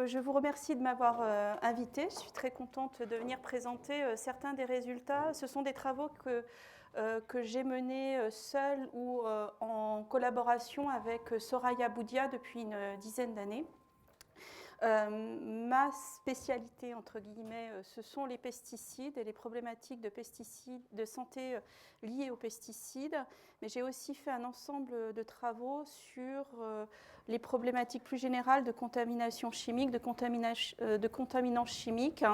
Je vous remercie de m'avoir invitée. Je suis très contente de venir présenter certains des résultats. Ce sont des travaux que j'ai menés seule ou en collaboration avec Soraya Boudia depuis une dizaine d'années. Ma spécialité, entre guillemets, ce sont les pesticides et les problématiques de pesticides, de santé liées aux pesticides. Mais j'ai aussi fait un ensemble de travaux sur les problématiques plus générales de contamination chimique, de contaminants chimiques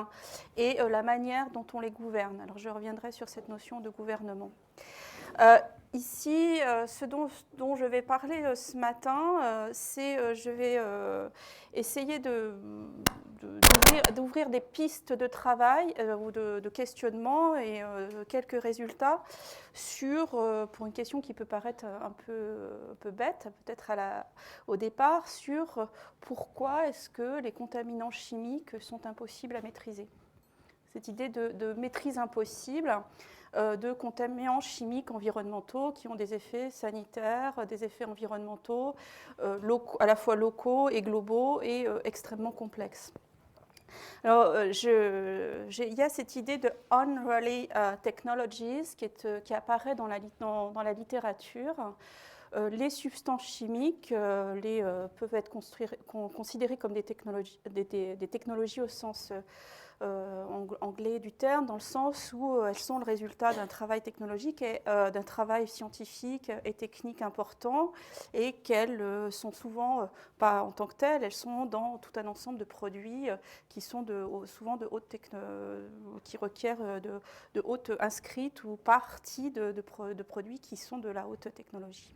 et la manière dont on les gouverne. Alors je reviendrai sur cette notion de gouvernement. Ici, ce dont je vais parler ce matin, c'est je vais essayer d'ouvrir des pistes de travail ou de questionnement et quelques résultats sur, pour une question qui peut paraître un peu bête, peut-être au départ, sur pourquoi est-ce que les contaminants chimiques sont impossibles à maîtriser. Cette idée de maîtrise impossible de contaminants chimiques environnementaux qui ont des effets sanitaires, des effets environnementaux à la fois locaux et globaux et extrêmement complexes. Alors, il y a cette idée de unruly technologies qui apparaît dans la littérature. Les substances chimiques peuvent être considérées comme des technologies au sens anglais du terme, dans le sens où elles sont le résultat d'un travail technologique et d'un travail scientifique et technique important, et qu'elles sont souvent pas en tant que telles, elles sont dans tout un ensemble de produits qui sont souvent de haute qui requièrent de haute inscrite ou partie de produits qui sont de la haute technologie.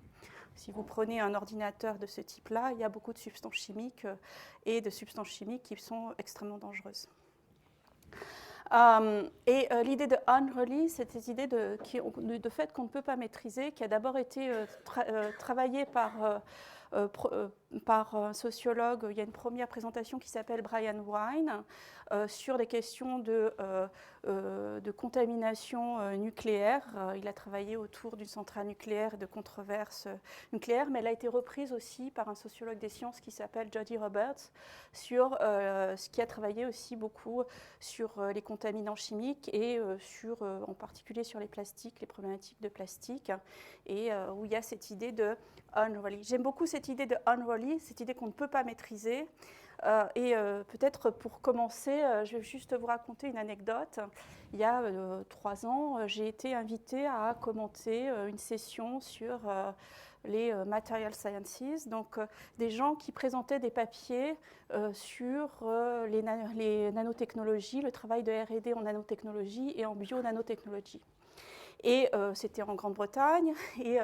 Si vous prenez un ordinateur de ce type-là, il y a beaucoup de substances chimiques et de substances chimiques qui sont extrêmement dangereuses. L'idée de unruly, c'est cette idée de fait qu'on ne peut pas maîtriser, qui a d'abord été travaillée par un sociologue. Il y a une première présentation qui s'appelle Brian Wine sur des questions de contamination nucléaire. Il a travaillé autour d'une centrale nucléaire et de controverses nucléaires, mais elle a été reprise aussi par un sociologue des sciences qui s'appelle Jody Roberts, qui a travaillé aussi beaucoup sur les contaminants chimiques et en particulier sur les plastiques, les problématiques de plastique, et où il y a cette idée de unruly. J'aime beaucoup cette idée de unruly, cette idée qu'on ne peut pas maîtriser. Peut-être pour commencer, je vais juste vous raconter une anecdote. Il y a 3 ans, j'ai été invitée à commenter une session sur les Material Sciences, donc des gens qui présentaient des papiers sur les nanotechnologies, le travail de R&D en nanotechnologie et en bio-nanotechnologie. Et c'était en Grande-Bretagne, et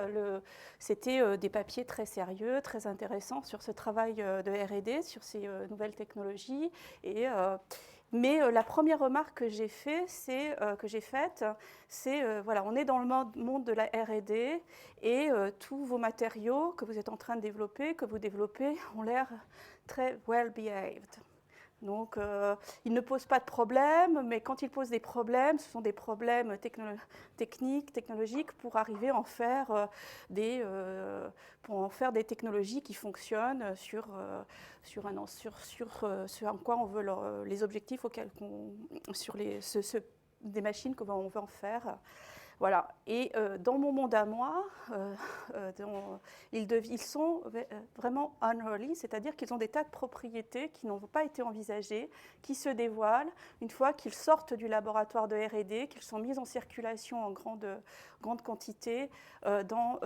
c'était des papiers très sérieux, très intéressants sur ce travail de R&D, sur ces nouvelles technologies. Mais la première remarque que j'ai faite, c'est voilà, on est dans le monde de la R&D et tous vos matériaux que vous êtes en train de développer, que vous développez, ont l'air très well behaved. Donc, ils ne posent pas de problème, mais quand ils posent des problèmes, ce sont des problèmes techniques, technologiques, pour arriver à en faire des technologies qui fonctionnent sur en quoi on veut les objectifs sur des machines qu'on veut en faire. Voilà. Et dans mon monde à moi, ils sont vraiment unruly, c'est-à-dire qu'ils ont des tas de propriétés qui n'ont pas été envisagées, qui se dévoilent une fois qu'ils sortent du laboratoire de R&D, qu'ils sont mis en circulation en grande quantité dans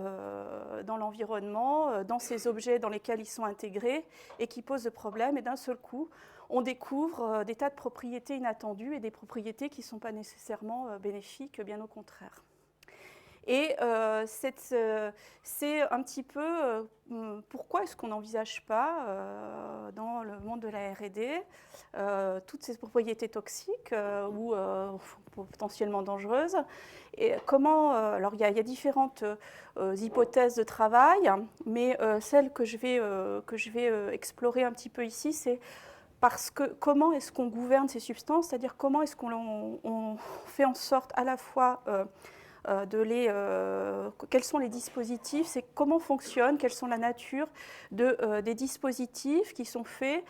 l'environnement, dans ces objets dans lesquels ils sont intégrés et qui posent des problèmes. Et d'un seul coup, on découvre des tas de propriétés inattendues et des propriétés qui ne sont pas nécessairement bénéfiques, bien au contraire. Et c'est un petit peu pourquoi est-ce qu'on n'envisage pas dans le monde de la R&D toutes ces propriétés toxiques ou potentiellement dangereuses. Et comment, alors il y a différentes hypothèses de travail, mais celle que je vais explorer un petit peu ici, c'est parce que comment est-ce qu'on gouverne ces substances, c'est-à-dire comment est-ce qu'on fait en sorte à la fois quels sont les dispositifs, c'est comment fonctionnent, quelles sont la nature des dispositifs qui sont faits,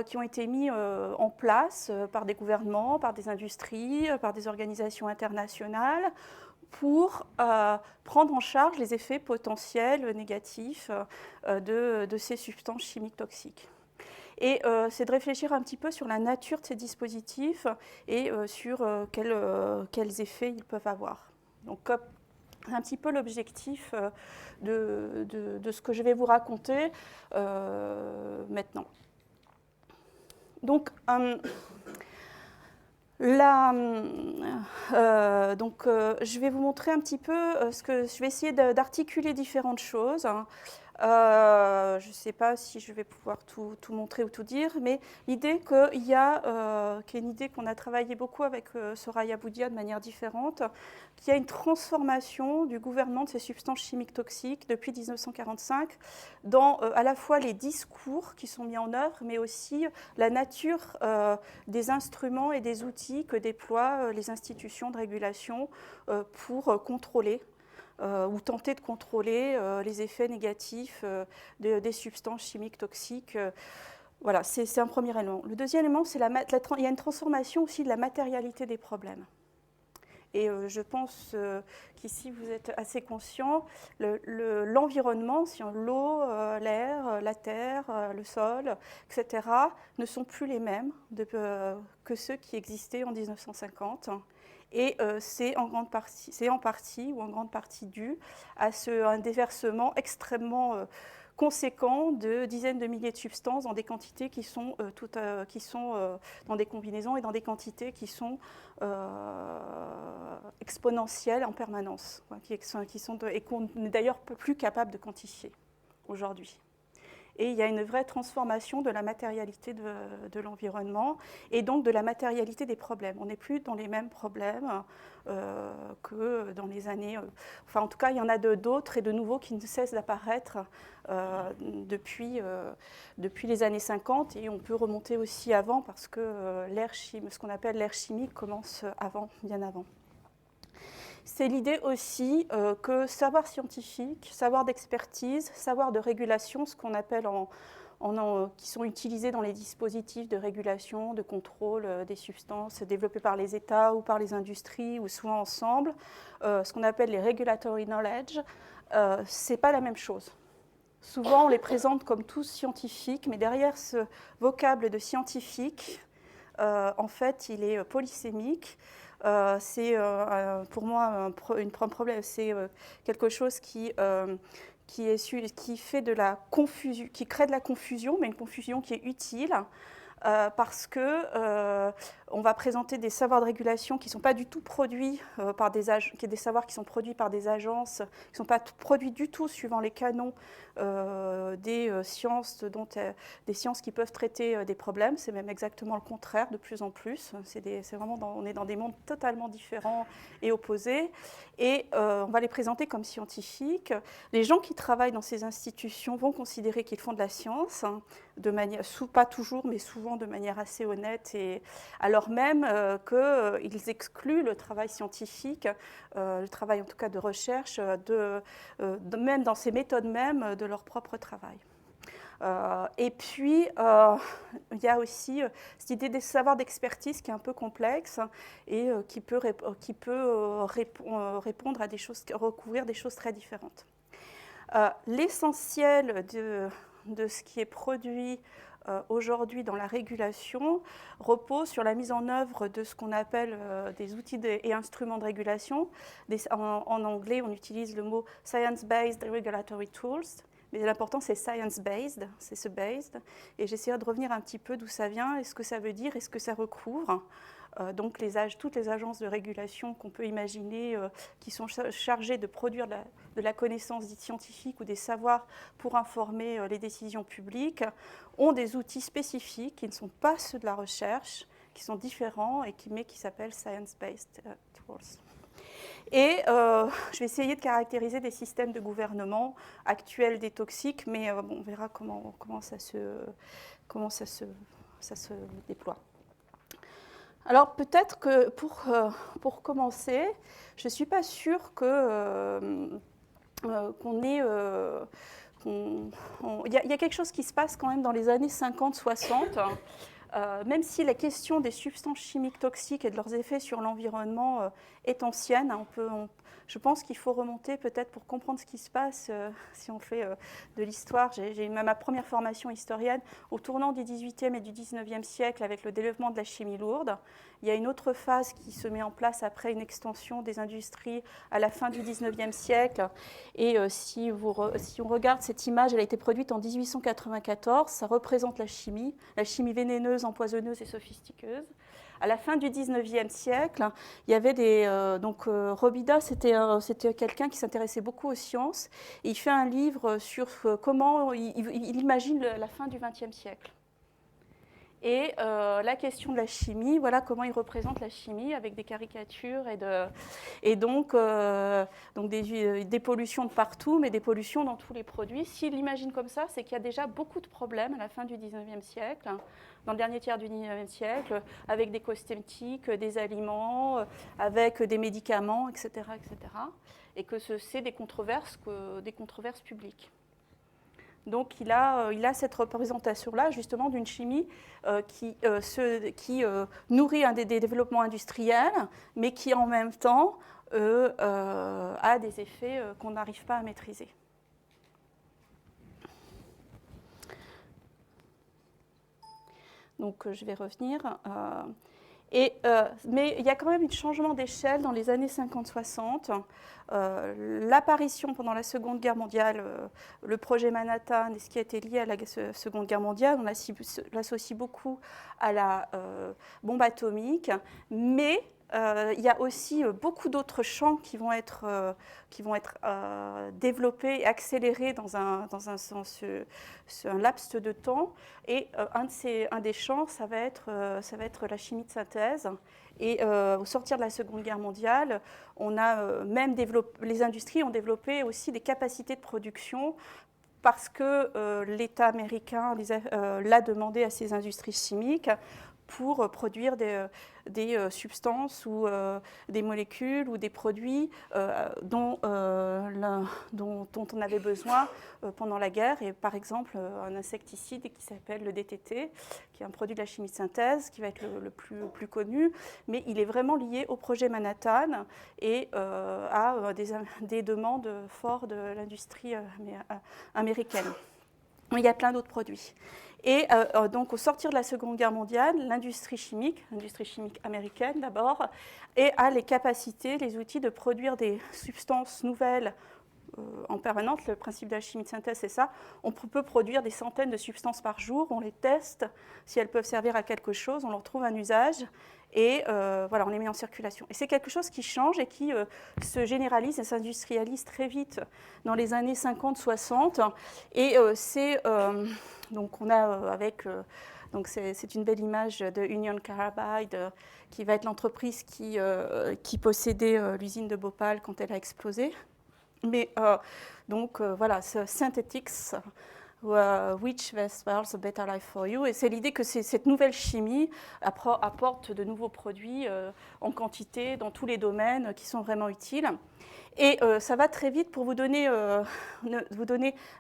qui ont été mis en place par des gouvernements, par des industries, par des organisations internationales, pour prendre en charge les effets potentiels négatifs de ces substances chimiques toxiques. Et c'est de réfléchir un petit peu sur la nature de ces dispositifs et sur quels effets ils peuvent avoir. Donc, un petit peu l'objectif de ce que je vais vous raconter maintenant. Donc, je vais vous montrer un petit peu je vais essayer d'articuler différentes choses. Je ne sais pas si je vais pouvoir tout montrer ou tout dire, mais l'idée qu'il y a, qui est une idée qu'on a travaillé beaucoup avec Soraya Boudia de manière différente, qu'il y a une transformation du gouvernement de ces substances chimiques toxiques depuis 1945 dans à la fois les discours qui sont mis en œuvre, mais aussi la nature des instruments et des outils que déploient les institutions de régulation pour contrôler ou tenter de contrôler les effets négatifs des substances chimiques toxiques. Voilà, c'est un premier élément. Le deuxième élément, c'est il y a une transformation aussi de la matérialité des problèmes. Et je pense qu'ici, vous êtes assez conscients, l'environnement, l'eau, l'air, la terre, le sol, etc., ne sont plus les mêmes que ceux qui existaient en 1950. Et c'est en partie ou en grande partie dû à un déversement extrêmement conséquent de dizaines de milliers de substances dans des quantités qui sont dans des combinaisons et dans des quantités qui sont exponentielles en permanence, et qu'on n'est d'ailleurs plus capable de quantifier aujourd'hui. Et il y a une vraie transformation de la matérialité de l'environnement et donc de la matérialité des problèmes. On n'est plus dans les mêmes problèmes que dans les années... Enfin, en tout cas, il y en a d'autres et de nouveaux qui ne cessent d'apparaître depuis les années 50. Et on peut remonter aussi avant parce que ce qu'on appelle l'ère chimique commence bien avant. C'est l'idée aussi que savoir scientifique, savoir d'expertise, savoir de régulation, ce qu'on appelle qui sont utilisés dans les dispositifs de régulation, de contrôle des substances développés par les États ou par les industries ou souvent ensemble, ce qu'on appelle les regulatory knowledge, ce n'est pas la même chose. Souvent, on les présente comme tous scientifiques, mais derrière ce vocable de scientifique, en fait, il est polysémique. C'est pour moi un problème. C'est quelque chose qui fait de la confusion, qui crée de la confusion, mais une confusion qui est utile. Parce que on va présenter des savoirs de régulation qui ne sont pas du tout produits par des savoirs qui sont produits par des agences, qui ne sont pas produits du tout suivant les canons des sciences, des sciences qui peuvent traiter des problèmes. C'est même exactement le contraire de plus en plus. On est dans des mondes totalement différents et opposés. Et on va les présenter comme scientifiques. Les gens qui travaillent dans ces institutions vont considérer qu'ils font de la science, de manière, pas toujours, mais souvent de manière assez honnête, et alors même qu'ils excluent le travail scientifique, le travail en tout cas de recherche, même dans ces méthodes même de leur propre travail. Et puis, il y a aussi cette idée des savoirs d'expertise qui est un peu complexe et qui peut répondre à des choses, recouvrir des choses très différentes. L'essentiel de ce qui est produit aujourd'hui dans la régulation repose sur la mise en œuvre de ce qu'on appelle des outils et instruments de régulation. En anglais, on utilise le mot « science-based regulatory tools », mais l'important, c'est « science-based », c'est ce « based ». Et j'essaierai de revenir un petit peu d'où ça vient, et ce que ça veut dire, et ce que ça recouvre. Donc toutes les agences de régulation qu'on peut imaginer qui sont chargées de produire de la connaissance dite scientifique ou des savoirs pour informer les décisions publiques ont des outils spécifiques qui ne sont pas ceux de la recherche, qui sont différents mais qui s'appellent science-based tools. Et je vais essayer de caractériser des systèmes de gouvernement actuels des toxiques, mais on verra comment ça se déploie. Alors peut-être que pour commencer, je ne suis pas sûre qu'on ait... il y a quelque chose qui se passe quand même dans les années 50-60. Même si la question des substances chimiques toxiques et de leurs effets sur l'environnement est ancienne, je pense qu'il faut remonter peut-être pour comprendre ce qui se passe, si on fait de l'histoire. J'ai eu ma première formation historienne au tournant du XVIIIe et du XIXe siècle avec le développement de la chimie lourde. Il y a une autre phase qui se met en place après une extension des industries à la fin du XIXe siècle. Et si on regarde cette image, elle a été produite en 1894, ça représente la chimie vénéneuse, empoisonneuse et sophistiqueuse. À la fin du XIXe siècle, il y avait Robida, c'était quelqu'un qui s'intéressait beaucoup aux sciences. Et il fait un livre sur comment il imagine la fin du XXe siècle. Et la question de la chimie, voilà comment il représente la chimie avec des caricatures et donc des pollutions de partout, mais des pollutions dans tous les produits. S'il l'imagine comme ça, c'est qu'il y a déjà beaucoup de problèmes à la fin du XIXe siècle, dans le dernier tiers du XIXe siècle, avec des cosmétiques, des aliments, avec des médicaments, etc., etc. Et que c'est des controverses publiques. Donc il a cette représentation-là justement d'une chimie qui nourrit des développements industriels, mais qui en même temps a des effets qu'on n'arrive pas à maîtriser. Donc je vais revenir. Mais il y a quand même un changement d'échelle dans les années 50-60. L'apparition pendant la Seconde Guerre mondiale, le projet Manhattan et ce qui a été lié à la Seconde Guerre mondiale, on l'associe beaucoup à la bombe atomique, mais il y a aussi beaucoup d'autres champs qui vont être développés et accélérés dans un laps de temps. Et un des champs, ça va être la chimie de synthèse. Et au sortir de la Seconde Guerre mondiale, les industries ont développé aussi des capacités de production parce que l'État américain l'a demandé à ces industries chimiques pour produire des substances ou des molécules ou des produits dont on avait besoin pendant la guerre. Et par exemple, un insecticide qui s'appelle le DDT, qui est un produit de la chimie de synthèse, qui va être le plus connu, mais il est vraiment lié au projet Manhattan et à des demandes fortes de l'industrie américaine. Il y a plein d'autres produits. Et donc, au sortir de la Seconde Guerre mondiale, l'industrie chimique américaine d'abord, a les capacités, les outils de produire des substances nouvelles en permanence. Le principe de la chimie de synthèse, c'est ça. On peut produire des centaines de substances par jour, on les teste, si elles peuvent servir à quelque chose, on leur trouve un usage. Et voilà, on les met en circulation. Et c'est quelque chose qui change et qui se généralise et s'industrialise très vite dans les années 50-60. Et donc on a donc c'est une belle image de Union Carbide qui va être l'entreprise qui possédait l'usine de Bhopal quand elle a explosé. Mais voilà, Synthetics, which vessels a better life for you. Et c'est l'idée que cette nouvelle chimie apporte de nouveaux produits en quantité dans tous les domaines qui sont vraiment utiles. Et ça va très vite pour vous donner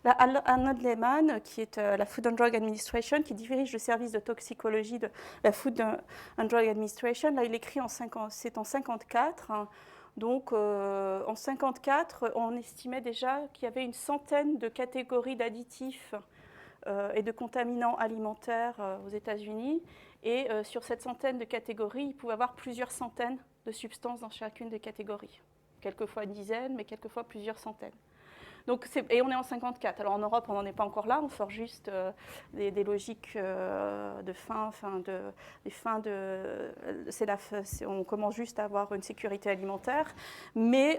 Arnold Lehmann, qui est la Food and Drug Administration, qui dirige le service de toxicologie de la Food and Drug Administration. Là, il écrit c'est en 54. Hein. Donc, en 1954, on estimait déjà qu'il y avait une centaine de catégories d'additifs et de contaminants alimentaires aux États-Unis. Et sur cette centaine de catégories, il pouvait y avoir plusieurs centaines de substances dans chacune des catégories. Quelquefois une dizaine, mais quelquefois plusieurs centaines. Donc, et on est en 54. Alors en Europe, on n'en est pas encore là. On sort juste des logiques de fin. On commence juste à avoir une sécurité alimentaire. Mais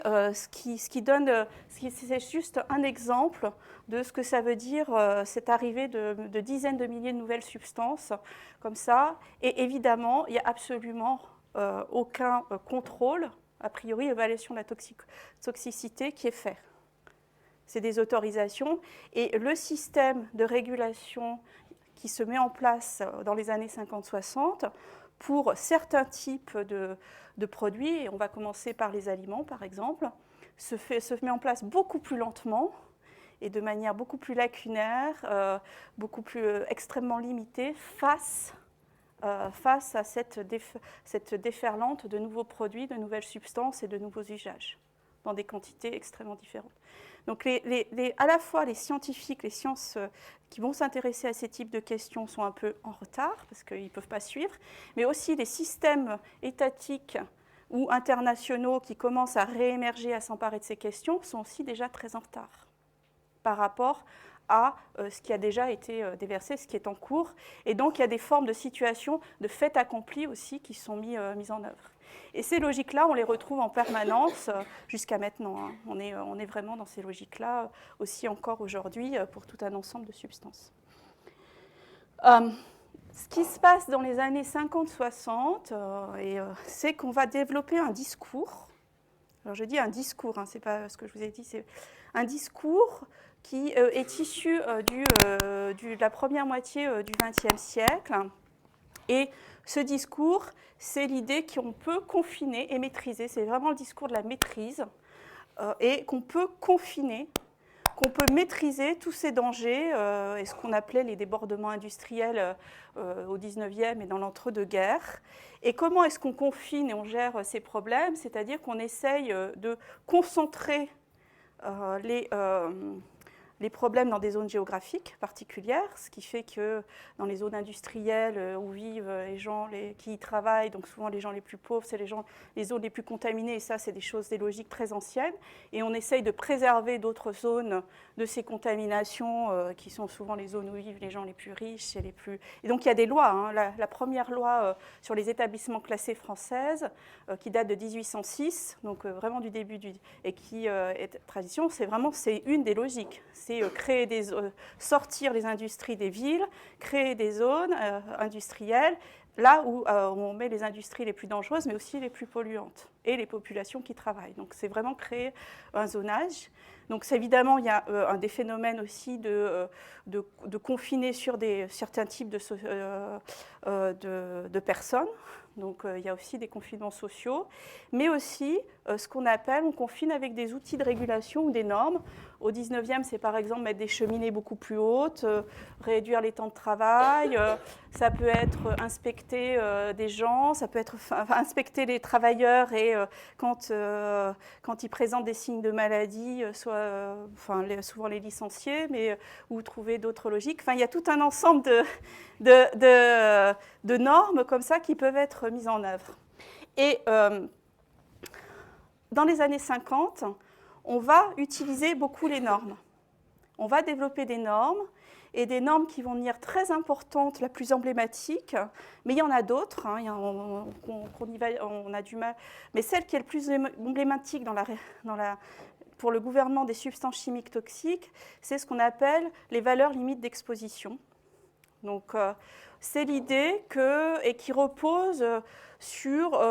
c'est juste un exemple de ce que ça veut dire cette arrivée de dizaines de milliers de nouvelles substances comme ça. Et évidemment, il n'y a absolument aucun contrôle, a priori, évaluation de la toxicité qui est fait. C'est des autorisations. Et le système de régulation qui se met en place dans les années 50-60 pour certains types de produits, et on va commencer par les aliments par exemple, se met en place beaucoup plus lentement et de manière beaucoup plus lacunaire, beaucoup plus extrêmement limitée face à cette déferlante de nouveaux produits, de nouvelles substances et de nouveaux usages, dans des quantités extrêmement différentes. Donc à la fois les scientifiques, les sciences qui vont s'intéresser à ces types de questions sont un peu en retard, parce qu'ils ne peuvent pas suivre, mais aussi les systèmes étatiques ou internationaux qui commencent à réémerger, à s'emparer de ces questions, sont aussi déjà très en retard par rapport à ce qui a déjà été déversé, ce qui est en cours. Et donc, il y a des formes de situations, de faits accomplis aussi, qui sont mis en œuvre. Et ces logiques-là, on les retrouve en permanence jusqu'à maintenant. Hein. On est vraiment dans ces logiques-là aussi encore aujourd'hui pour tout un ensemble de substances. Ce qui se passe dans les années 50-60, c'est qu'on va développer un discours. Alors, je dis un discours, hein, ce n'est pas ce que je vous ai dit, c'est un discours qui est issu de la première moitié du XXe siècle. Et ce discours, c'est l'idée qu'on peut confiner et maîtriser, c'est vraiment le discours de la maîtrise, et qu'on peut confiner, qu'on peut maîtriser tous ces dangers, et ce qu'on appelait les débordements industriels au XIXe et dans l'entre-deux-guerres. Et comment est-ce qu'on confine et on gère ces problèmes? C'est-à-dire qu'on essaye de concentrer les problèmes dans des zones géographiques particulières, ce qui fait que dans les zones industrielles où vivent les gens qui y travaillent, donc souvent les gens les plus pauvres, c'est les zones les plus contaminées, et ça c'est des logiques très anciennes, et on essaye de préserver d'autres zones de ces contaminations qui sont souvent les zones où vivent les gens les plus riches et les plus... Et donc il y a des lois, hein. La première loi sur les établissements classés françaises qui date de 1806, donc vraiment du début et qui est tradition, c'est une des logiques. C'est sortir les industries des villes, créer des zones industrielles, là où on met les industries les plus dangereuses, mais aussi les plus polluantes, et les populations qui travaillent. Donc c'est vraiment créer un zonage. Donc évidemment, il y a des phénomènes aussi de confiner sur certains types de personnes. Donc il y a aussi des confinements sociaux, mais aussi ce qu'on appelle, on confine avec des outils de régulation ou des normes. Au 19e, c'est par exemple mettre des cheminées beaucoup plus hautes, réduire les temps de travail, ça peut être inspecter des gens, ça peut être inspecter les travailleurs et quand ils présentent des signes de maladie, souvent les licencier, ou trouver d'autres logiques. Enfin, il y a tout un ensemble de normes comme ça qui peuvent être mises en œuvre. Et dans les années 50, on va utiliser beaucoup les normes. On va développer des normes, et des normes qui vont devenir très importantes, la plus emblématique, mais il y en a d'autres, hein, on a du mal, mais celle qui est le plus emblématique pour le gouvernement des substances chimiques toxiques, c'est ce qu'on appelle les valeurs limites d'exposition. Donc, c'est l'idée et qui repose sur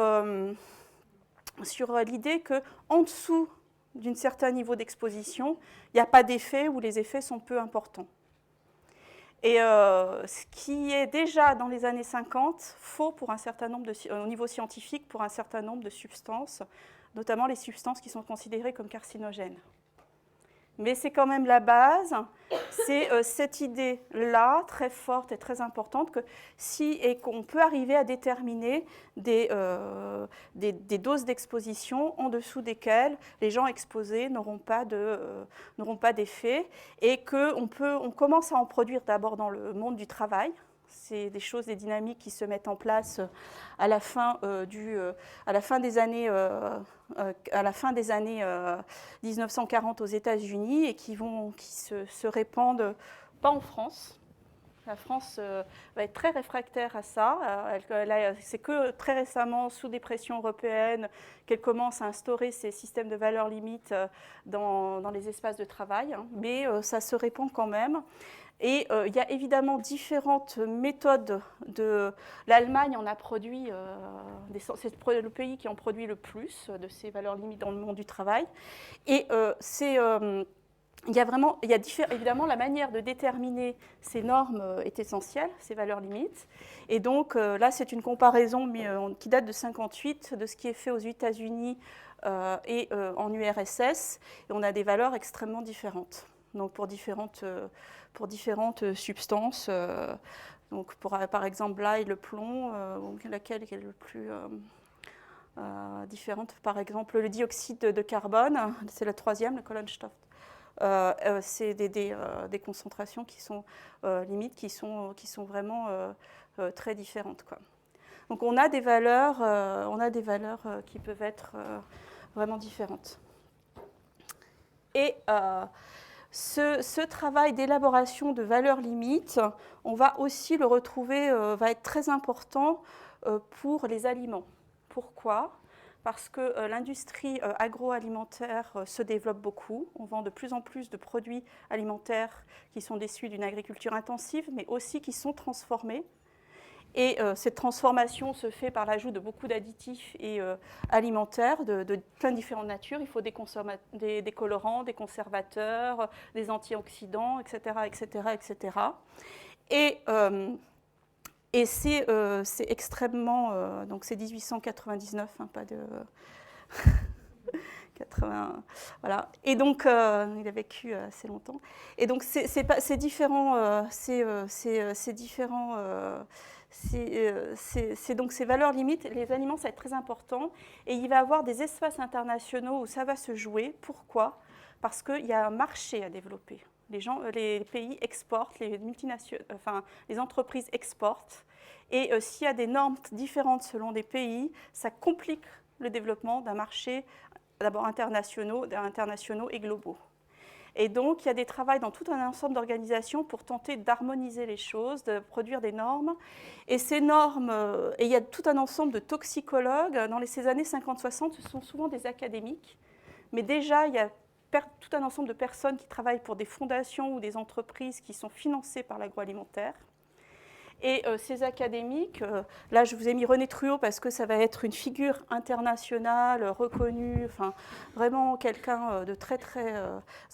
l'idée qu'en dessous d'un certain niveau d'exposition, il n'y a pas d'effet ou les effets sont peu importants. Et ce qui est déjà dans les années 50 faux pour un certain nombre au niveau scientifique pour un certain nombre de substances, notamment les substances qui sont considérées comme carcinogènes. Mais c'est quand même la base, c'est cette idée-là, très forte et très importante, qu'on peut arriver à déterminer des doses d'exposition en dessous desquelles les gens exposés n'auront pas d'effet, et qu'on commence à en produire d'abord dans le monde du travail. C'est des dynamiques qui se mettent en place à la fin des années 1940 aux États-Unis et qui se répandent, pas en France. La France va être très réfractaire à ça. C'est que très récemment, sous des pressions européennes, qu'elle commence à instaurer ces systèmes de valeurs limites dans les espaces de travail. Hein. Mais ça se répand quand même. Et il y a évidemment différentes méthodes. L'Allemagne en a produit, c'est le pays qui en produit le plus de ces valeurs limites dans le monde du travail. Et évidemment, la manière de déterminer ces normes est essentielle, ces valeurs limites. Et donc là, c'est une comparaison qui date de 1958 de ce qui est fait aux États-Unis et en URSS. Et on a des valeurs extrêmement différentes. Donc pour différentes substances. Donc par exemple, l'ail, le plomb, laquelle est le plus différente. Par exemple, le dioxyde de carbone, c'est la troisième, le Kohlenstoff. C'est des concentrations qui sont limites, qui sont vraiment très différentes, quoi. Donc on a des valeurs qui peuvent être vraiment différentes. Et ce travail d'élaboration de valeurs limites, on va aussi le retrouver, va être très important pour les aliments. Pourquoi ? Parce que l'industrie agroalimentaire se développe beaucoup. On vend de plus en plus de produits alimentaires qui sont issus d'une agriculture intensive, mais aussi qui sont transformés. Et cette transformation se fait par l'ajout de beaucoup d'additifs et alimentaires de plein de différentes natures. Il faut des colorants, des conservateurs, des antioxydants, etc., etc., etc. Et c'est extrêmement... donc c'est 1899, hein, pas de... 80, voilà. Et donc, il a vécu assez longtemps. Et donc, c'est différent... c'est donc ces valeurs limites, les aliments, ça va être très important. Et il va y avoir des espaces internationaux où ça va se jouer. Pourquoi ? Parce qu'il y a un marché à développer. Les pays exportent, les entreprises exportent. Et s'il y a des normes différentes selon des pays, ça complique le développement d'un marché, d'abord internationaux et globaux. Et donc, il y a des travaux dans tout un ensemble d'organisations pour tenter d'harmoniser les choses, de produire des normes. Et ces normes, et il y a tout un ensemble de toxicologues. Dans ces années 50-60, ce sont souvent des académiques. Mais déjà, il y a tout un ensemble de personnes qui travaillent pour des fondations ou des entreprises qui sont financées par l'agroalimentaire. Et ces académiques, là je vous ai mis René Truot parce que ça va être une figure internationale, reconnue, enfin vraiment quelqu'un de très très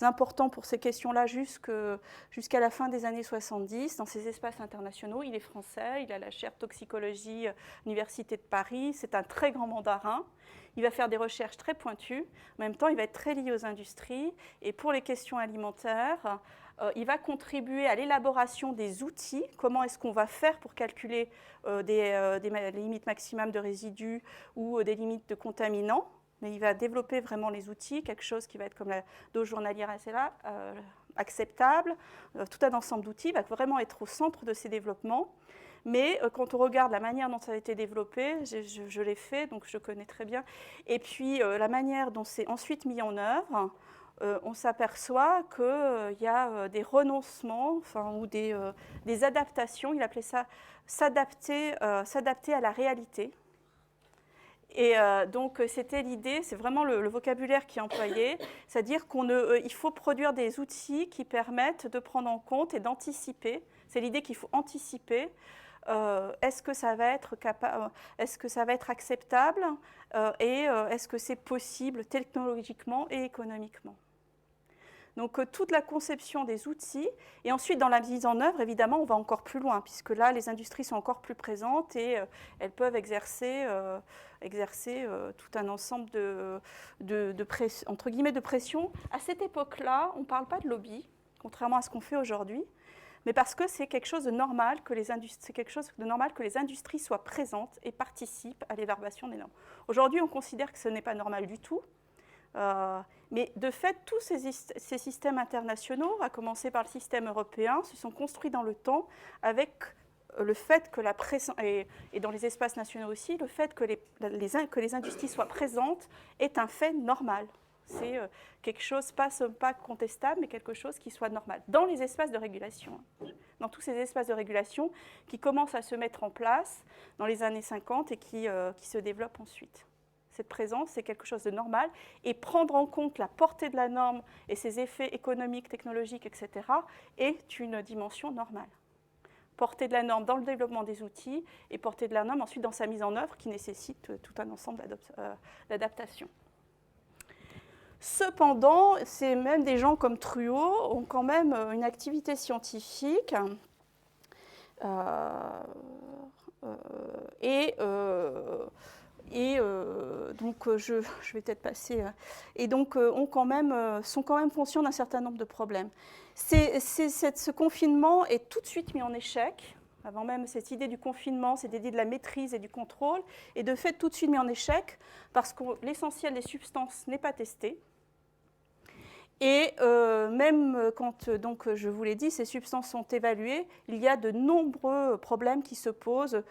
important pour ces questions-là jusqu'à la fin des années 70 dans ces espaces internationaux. Il est français, il a la chaire toxicologie Université de Paris, c'est un très grand mandarin. Il va faire des recherches très pointues, en même temps il va être très lié aux industries et pour les questions alimentaires, il va contribuer à l'élaboration des outils. Comment est-ce qu'on va faire pour calculer des limites maximum de résidus ou des limites de contaminants. Mais il va développer vraiment les outils, quelque chose qui va être comme la dose journalière acceptable. Tout un ensemble d'outils va vraiment être au centre de ces développements. Mais quand on regarde la manière dont ça a été développé, je l'ai fait, donc je connais très bien. Et puis la manière dont c'est ensuite mis en œuvre, on s'aperçoit qu'il y a des renoncements ou des adaptations. Il appelait ça s'adapter à la réalité. Et donc c'était l'idée, c'est vraiment le vocabulaire qui est employé, c'est-à-dire qu'il faut produire des outils qui permettent de prendre en compte et d'anticiper. C'est l'idée qu'il faut anticiper. Est-ce que ça va être acceptable et est-ce que c'est possible technologiquement et économiquement. Donc toute la conception des outils, et ensuite dans la mise en œuvre, évidemment, on va encore plus loin, puisque là, les industries sont encore plus présentes et elles peuvent exercer tout un ensemble entre guillemets, de pression. À cette époque-là, on ne parle pas de lobby, contrairement à ce qu'on fait aujourd'hui, mais parce que c'est quelque chose de normal que les industries soient présentes et participent à l'élaboration des normes. Aujourd'hui, on considère que ce n'est pas normal du tout. Mais de fait, tous ces systèmes internationaux, à commencer par le système européen, se sont construits dans le temps avec le fait que la présence, et dans les espaces nationaux aussi, le fait que les industries soient présentes est un fait normal. C'est quelque chose, pas contestable, mais quelque chose qui soit normal. Dans les espaces de régulation, dans tous ces espaces de régulation qui commencent à se mettre en place dans les années 50 et qui se développent ensuite. Cette présence, c'est quelque chose de normal. Et prendre en compte la portée de la norme et ses effets économiques, technologiques, etc., est une dimension normale. Portée de la norme dans le développement des outils et portée de la norme ensuite dans sa mise en œuvre qui nécessite tout un ensemble d'adaptations. Cependant, c'est même des gens comme Truot ont quand même une activité scientifique donc je vais peut-être passer et donc sont quand même conscients d'un certain nombre de problèmes. Ce confinement est tout de suite mis en échec. Avant même cette idée du confinement, cette idée de la maîtrise et du contrôle est de fait tout de suite mis en échec parce que l'essentiel des substances n'est pas testé. Et même quand, donc, je vous l'ai dit, ces substances sont évaluées, il y a de nombreux problèmes qui se posent,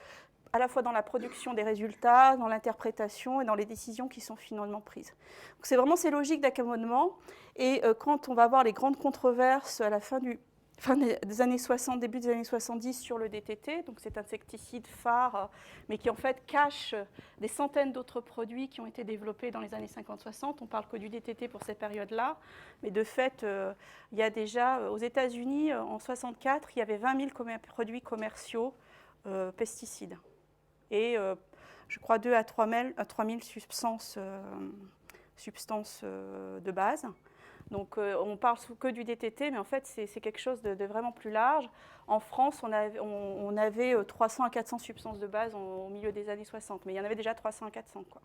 à la fois dans la production des résultats, dans l'interprétation et dans les décisions qui sont finalement prises. Donc c'est vraiment ces logiques d'accommodement. Et quand on va voir les grandes controverses à la fin des années 60, début des années 70 sur le DTT, donc cet insecticide phare, mais qui en fait cache des centaines d'autres produits qui ont été développés dans les années 50-60. On parle que du DTT pour cette période-là, mais de fait, il y a déjà, aux États-Unis, en 64, il y avait 20 000 produits commerciaux pesticides. Et je crois 2 à 3 000 substances de base. Donc on parle que du DTT, mais en fait c'est quelque chose de vraiment plus large. En France, on avait 300 à 400 substances de base au milieu des années 60, mais il y en avait déjà 300 à 400, quoi.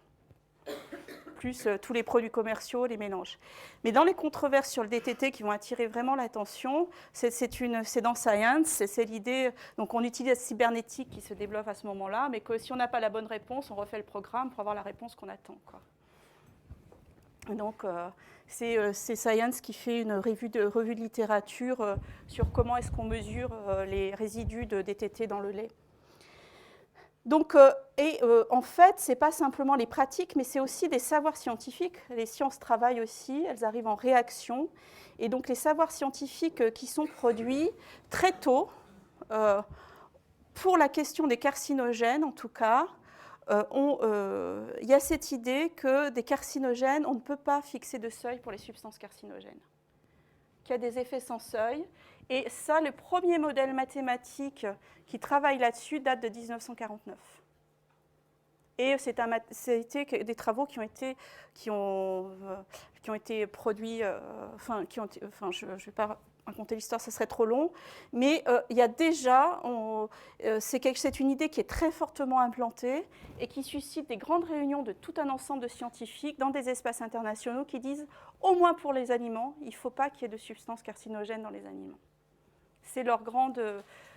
Plus tous les produits commerciaux, les mélanges. Mais dans les controverses sur le DTT qui vont attirer vraiment l'attention, c'est dans Science, c'est l'idée, donc on utilise la cybernétique qui se développe à ce moment-là, mais que si on n'a pas la bonne réponse, on refait le programme pour avoir la réponse qu'on attend, quoi. Donc c'est Science qui fait une revue de littérature sur comment est-ce qu'on mesure les résidus de DTT dans le lait. Donc, en fait, ce n'est pas simplement les pratiques, mais c'est aussi des savoirs scientifiques. Les sciences travaillent aussi, elles arrivent en réaction. Et donc, les savoirs scientifiques qui sont produits très tôt, pour la question des carcinogènes en tout cas, il y a cette idée que des carcinogènes, on ne peut pas fixer de seuil pour les substances carcinogènes, qu'il y a des effets sans seuil. Et ça, le premier modèle mathématique qui travaille là-dessus date de 1949. Et c'était des travaux qui ont été produits, je ne vais pas raconter l'histoire, ça serait trop long, mais il y a déjà, c'est une idée qui est très fortement implantée et qui suscite des grandes réunions de tout un ensemble de scientifiques dans des espaces internationaux qui disent, au moins pour les aliments, il ne faut pas qu'il y ait de substances carcinogènes dans les aliments. C'est leur grande...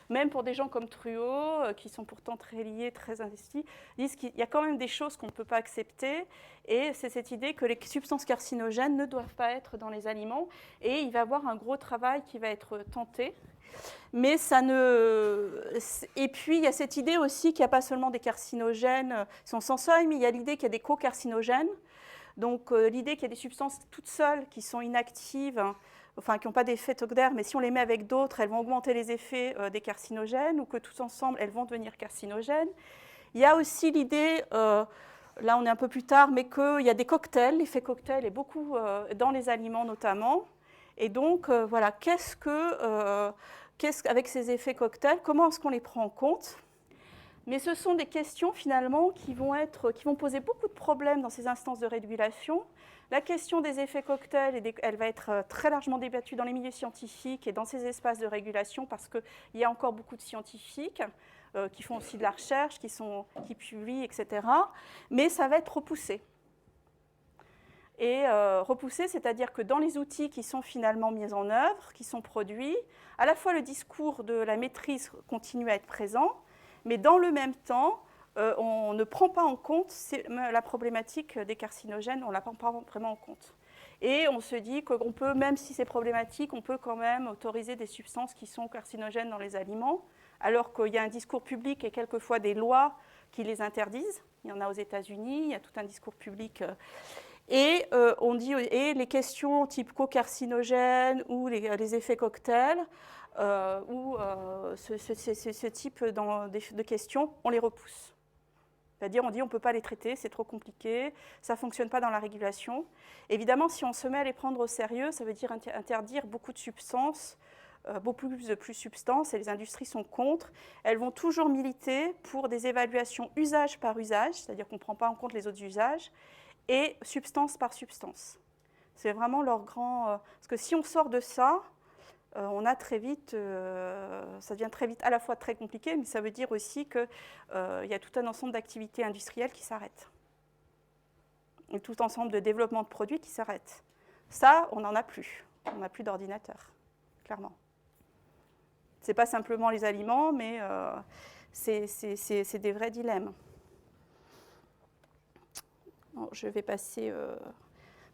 Même pour des gens comme Truot, qui sont pourtant très liés, très investis, disent qu'il y a quand même des choses qu'on ne peut pas accepter. Et c'est cette idée que les substances carcinogènes ne doivent pas être dans les aliments. Et il va y avoir un gros travail qui va être tenté. Mais ça ne... Et puis, il y a cette idée aussi qu'il n'y a pas seulement des carcinogènes qui sont sans seuil, mais il y a l'idée qu'il y a des co-carcinogènes. Donc, l'idée qu'il y a des substances toutes seules qui sont inactives, enfin qui n'ont pas d'effet secondaire, mais si on les met avec d'autres, elles vont augmenter les effets des carcinogènes, ou que tous ensemble, elles vont devenir carcinogènes. Il y a aussi l'idée, là on est un peu plus tard, mais qu'il y a des cocktails, l'effet cocktail est beaucoup dans les aliments notamment. Et donc, voilà, avec ces effets cocktails, comment est-ce qu'on les prend en compte ? Mais ce sont des questions finalement qui vont poser beaucoup de problèmes dans ces instances de régulation. La question des effets cocktails, elle va être très largement débattue dans les milieux scientifiques et dans ces espaces de régulation parce qu'il y a encore beaucoup de scientifiques qui font aussi de la recherche, qui publient, etc. Mais ça va être repoussé. Et repoussé, c'est-à-dire que dans les outils qui sont finalement mis en œuvre, qui sont produits, à la fois le discours de la maîtrise continue à être présent, mais dans le même temps, on ne prend pas en compte la problématique des carcinogènes, on ne la prend pas vraiment en compte. Et on se dit qu'on peut, même si c'est problématique, on peut quand même autoriser des substances qui sont carcinogènes dans les aliments, alors qu'il y a un discours public et quelquefois des lois qui les interdisent. Il y en a aux États-Unis, il y a tout un discours public. Et on dit, et les questions type co-carcinogène ou les effets cocktails, ou ce type de questions, on les repousse. C'est-à-dire, on dit on ne peut pas les traiter, c'est trop compliqué, ça ne fonctionne pas dans la régulation. Évidemment, si on se met à les prendre au sérieux, ça veut dire interdire beaucoup de substances, beaucoup plus substances, et les industries sont contre. Elles vont toujours militer pour des évaluations usage par usage, c'est-à-dire qu'on ne prend pas en compte les autres usages, et substance par substance. C'est vraiment leur grand... parce que si on sort de ça, on a très vite... ça devient très vite à la fois très compliqué, mais ça veut dire aussi qu'il y a tout un ensemble d'activités industrielles qui s'arrêtent. Et tout ensemble de développement de produits qui s'arrêtent. Ça, on n'en a plus. On n'a plus d'ordinateur, clairement. Ce n'est pas simplement les aliments, mais c'est des vrais dilemmes. Bon, je vais passer un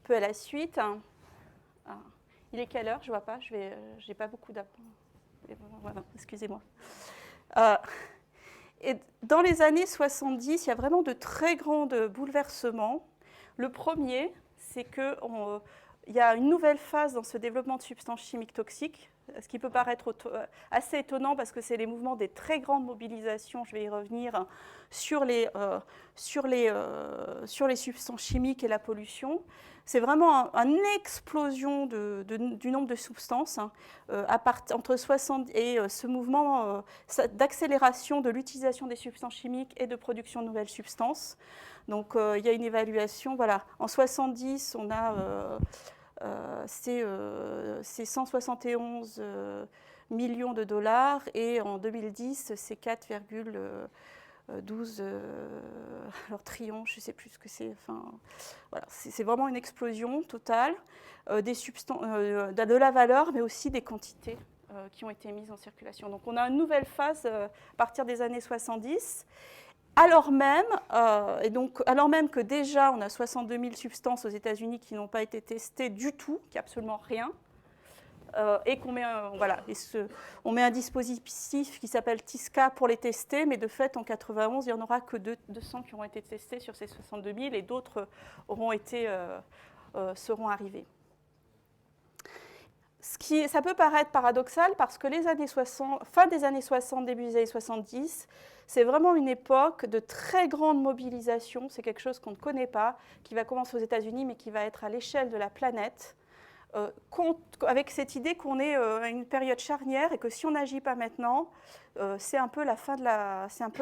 peu à la suite. Ah, il est quelle heure? Je ne vois pas. Je n'ai pas beaucoup d'apprendre. Voilà, excusez-moi. Et dans les années 70, il y a vraiment de très grands bouleversements. Le premier, c'est qu'il y a une nouvelle phase dans ce développement de substances chimiques toxiques, ce qui peut paraître assez étonnant parce que c'est les mouvements des très grandes mobilisations, je vais y revenir, sur les substances chimiques et la pollution. C'est vraiment une explosion du nombre de substances entre 60 et ce mouvement d'accélération de l'utilisation des substances chimiques et de production de nouvelles substances. Donc il y a une évaluation, voilà, en 70, on a c'est 171 millions de dollars et en 2010, c'est 4,12 alors trillions, je ne sais plus ce que c'est. Enfin, voilà, c'est vraiment une explosion totale de la valeur, mais aussi des quantités qui ont été mises en circulation. Donc on a une nouvelle phase à partir des années 70. Alors même que déjà on a 62 000 substances aux États-Unis qui n'ont pas été testées du tout, qui n'y a absolument rien, et qu'on met, on met un dispositif qui s'appelle TISCA pour les tester, mais de fait en 91 il n'y en aura que 200 qui auront été testés sur ces 62 000 et d'autres seront arrivés. Ça peut paraître paradoxal parce que fin des années 60, début des années 70, c'est vraiment une époque de très grande mobilisation. C'est quelque chose qu'on ne connaît pas, qui va commencer aux États-Unis, mais qui va être à l'échelle de la planète, avec cette idée qu'on est à une période charnière et que si on n'agit pas maintenant, c'est un peu la fin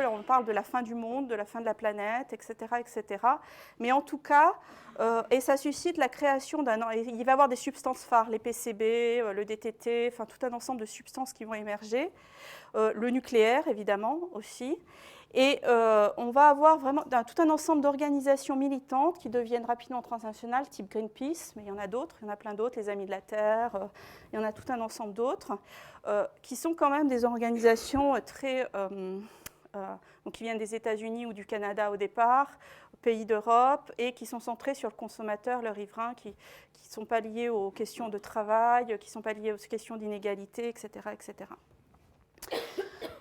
on parle de la fin du monde, de la fin de la planète, etc., etc. Mais en tout cas, et ça suscite la création il va y avoir des substances phares, les PCB, le DTT, enfin tout un ensemble de substances qui vont émerger, le nucléaire évidemment aussi. Et on va avoir vraiment tout un ensemble d'organisations militantes qui deviennent rapidement transnationales, type Greenpeace, mais il y en a d'autres, il y en a plein d'autres, les Amis de la Terre, il y en a tout un ensemble d'autres, qui sont quand même des organisations qui viennent des États-Unis ou du Canada au départ, pays d'Europe, et qui sont centrées sur le consommateur, le riverain, qui ne sont pas liés aux questions de travail, qui ne sont pas liés aux questions d'inégalité, etc., etc.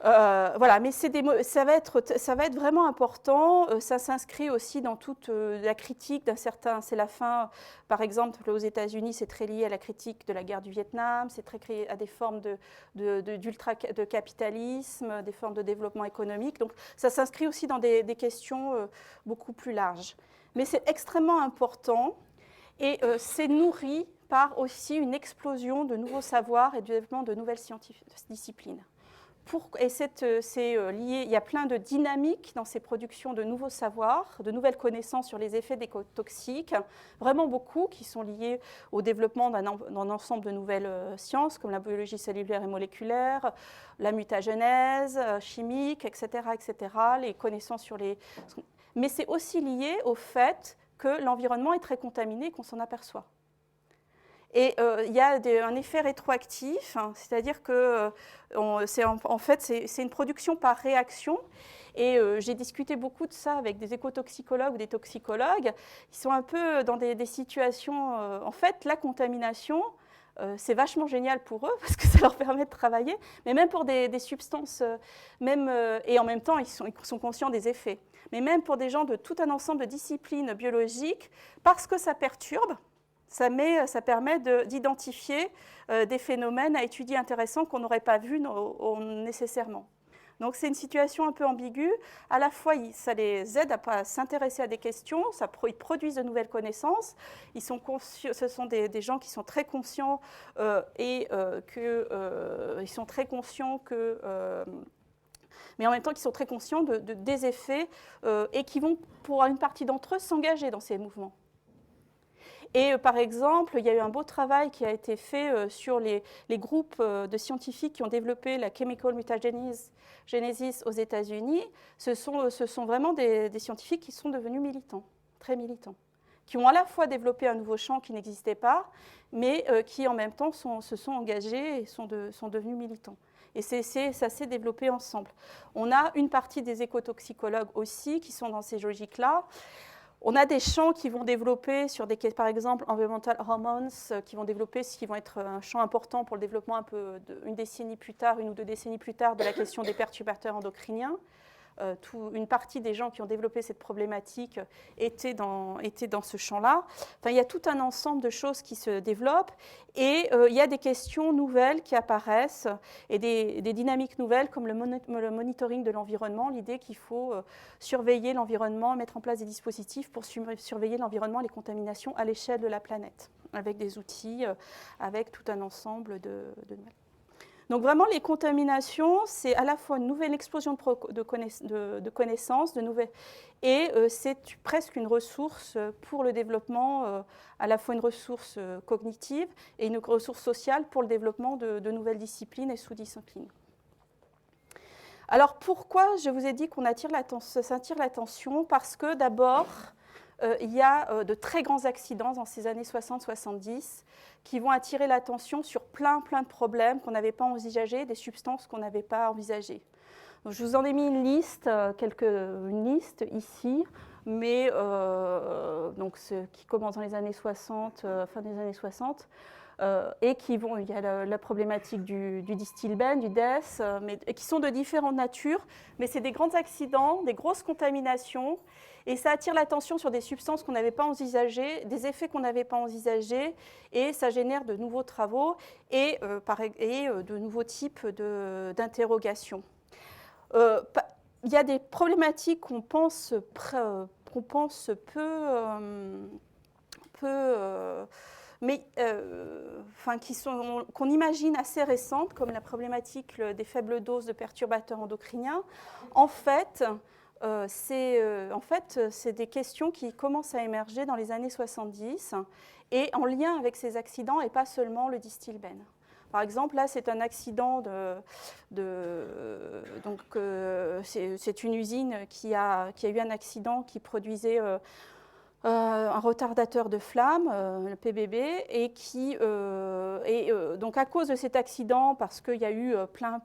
Voilà, mais ça va être vraiment important. Ça s'inscrit aussi dans toute la critique d'un certain... C'est la fin, par exemple, aux États-Unis, c'est très lié à la critique de la guerre du Vietnam, c'est très lié à des formes de capitalisme, des formes de développement économique. Donc ça s'inscrit aussi dans des questions beaucoup plus larges. Mais c'est extrêmement important et c'est nourri par aussi une explosion de nouveaux savoirs et du développement de nouvelles disciplines. Et c'est lié, il y a plein de dynamiques dans ces productions de nouveaux savoirs, de nouvelles connaissances sur les effets des toxiques, vraiment beaucoup qui sont liés au développement d'un ensemble de nouvelles sciences comme la biologie cellulaire et moléculaire, la mutagénèse chimique, etc., etc., les connaissances sur les... Mais c'est aussi lié au fait que l'environnement est très contaminé et qu'on s'en aperçoit. Et il y a un effet rétroactif, hein, c'est-à-dire que en fait, c'est une production par réaction. Et j'ai discuté beaucoup de ça avec des écotoxicologues ou des toxicologues. Ils sont un peu dans des situations... en fait, la contamination, c'est vachement génial pour eux parce que ça leur permet de travailler, mais même pour des substances, et en même temps, ils sont conscients des effets. Mais même pour des gens de tout un ensemble de disciplines biologiques, parce que ça perturbe, ça permet d'identifier des phénomènes à étudier intéressants qu'on n'aurait pas vus nécessairement. Donc c'est une situation un peu ambiguë. À la fois, ça les aide à s'intéresser à des questions, ils produisent de nouvelles connaissances. Ce sont des gens qui sont très conscients ils sont très conscients mais en même temps qui sont très conscients des effets et qui vont, pour une partie d'entre eux, s'engager dans ces mouvements. Et par exemple, il y a eu un beau travail qui a été fait sur les groupes de scientifiques qui ont développé la chemical mutagenesis aux États-Unis. Ce sont vraiment des scientifiques qui sont devenus militants, très militants, qui ont à la fois développé un nouveau champ qui n'existait pas, mais qui en même temps se sont engagés et sont devenus militants. Et ça s'est développé ensemble. On a une partie des écotoxicologues aussi qui sont dans ces logiques-là. On a des champs qui vont développer sur des, par exemple, environmental hormones, qui vont développer, qui vont être un champ important pour le développement un peu une décennie plus tard, 1 ou 2 décennies plus tard, de la question des perturbateurs endocriniens. Une partie des gens qui ont développé cette problématique étaient dans ce champ-là. Enfin, il y a tout un ensemble de choses qui se développent et il y a des questions nouvelles qui apparaissent et des dynamiques nouvelles comme le monitoring de l'environnement, l'idée qu'il faut surveiller l'environnement, mettre en place des dispositifs pour surveiller l'environnement et les contaminations à l'échelle de la planète, avec des outils, avec tout un ensemble de nouvelles. Donc vraiment, les contaminations, c'est à la fois une nouvelle explosion de connaissances, et c'est presque une ressource pour le développement, à la fois une ressource cognitive et une ressource sociale pour le développement de nouvelles disciplines et sous-disciplines. Alors pourquoi je vous ai dit qu'on attire l'attention? Parce que d'abord, il y a de très grands accidents dans ces années 60-70 qui vont attirer l'attention sur plein de problèmes qu'on n'avait pas envisagés, des substances qu'on n'avait pas envisagées. Donc, je vous en ai mis une liste ici, mais donc qui commence dans les années 60, fin des années 60, et il y a la problématique du distilbène, du DES, et qui sont de différentes natures, mais c'est des grands accidents, des grosses contaminations, et ça attire l'attention sur des substances qu'on n'avait pas envisagées, des effets qu'on n'avait pas envisagés, et ça génère de nouveaux travaux et de nouveaux types d'interrogations. Il y a des problématiques qu'on pense qu'on imagine assez récentes, comme la problématique des faibles doses de perturbateurs endocriniens. En fait, c'est des questions qui commencent à émerger dans les années 70 et en lien avec ces accidents et pas seulement le distilbène. Par exemple, là, c'est un accident c'est une usine qui a eu un accident qui produisait un retardateur de flamme, le PBB, et donc à cause de cet accident, parce qu'il y a eu plein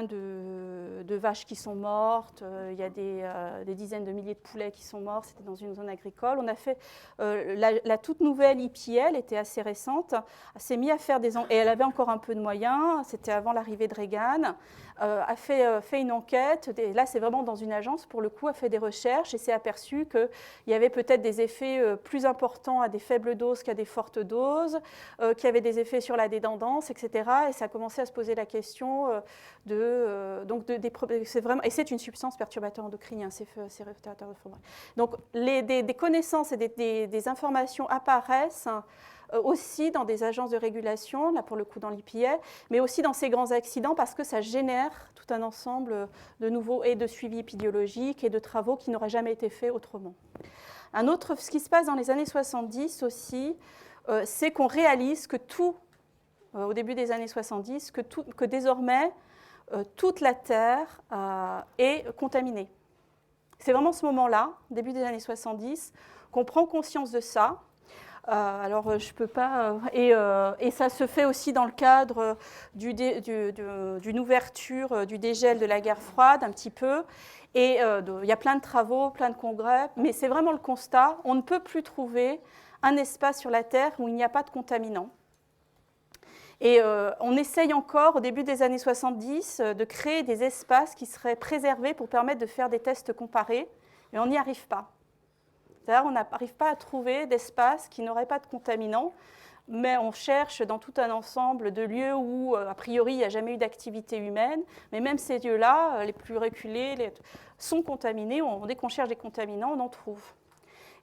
de vaches qui sont mortes, il y a des dizaines de milliers de poulets qui sont morts, c'était dans une zone agricole. On a fait, la toute nouvelle EPA, elle était assez récente, s'est mise à faire et elle avait encore un peu de moyens, c'était avant l'arrivée de Reagan, a fait une enquête, là c'est vraiment dans une agence pour le coup, a fait des recherches et s'est aperçu qu'il y avait peut-être des effets plus importants à des faibles doses qu'à des fortes doses, qu'il y avait des effets sur la dédendance, etc. Et ça a commencé à se poser la question et c'est une substance perturbateur endocrinien, ces rétardateurs de flamme. Donc des connaissances et des informations apparaissent aussi dans des agences de régulation, là pour le coup dans l'EPA, mais aussi dans ces grands accidents parce que ça génère tout un ensemble de nouveaux et de suivi épidémiologique et de travaux qui n'auraient jamais été faits autrement. Ce qui se passe dans les années 70 aussi, c'est qu'on réalise que au début des années 70, que désormais, toute la Terre est contaminée. C'est vraiment ce moment-là, début des années 70, qu'on prend conscience de ça. Alors, je ne peux pas... Et ça se fait aussi dans le cadre d'une ouverture du dégel de la guerre froide, un petit peu. Et il y a plein de travaux, plein de congrès, mais c'est vraiment le constat. On ne peut plus trouver un espace sur la Terre où il n'y a pas de contaminants. Et on essaye encore, au début des années 70, de créer des espaces qui seraient préservés pour permettre de faire des tests comparés, et on n'y arrive pas. C'est-à-dire on n'arrive pas à trouver d'espace qui n'aurait pas de contaminants, mais on cherche dans tout un ensemble de lieux où, a priori, il n'y a jamais eu d'activité humaine, mais même ces lieux-là, les plus reculés, sont contaminés. Dès qu'on cherche des contaminants, on en trouve.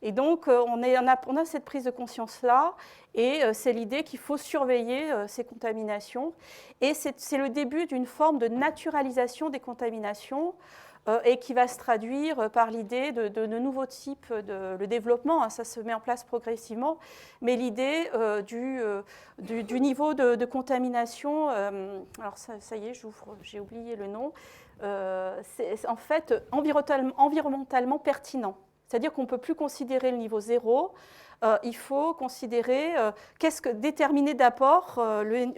Et donc, on a cette prise de conscience-là, et c'est l'idée qu'il faut surveiller ces contaminations. Et c'est le début d'une forme de naturalisation des contaminations. et qui va se traduire par l'idée de nouveaux types le développement, hein, ça se met en place progressivement, mais l'idée du niveau de contamination, alors ça y est, j'ai oublié le nom, c'est en fait environnementalement pertinent. C'est-à-dire qu'on ne peut plus considérer le niveau 0, il faut considérer déterminer d'abord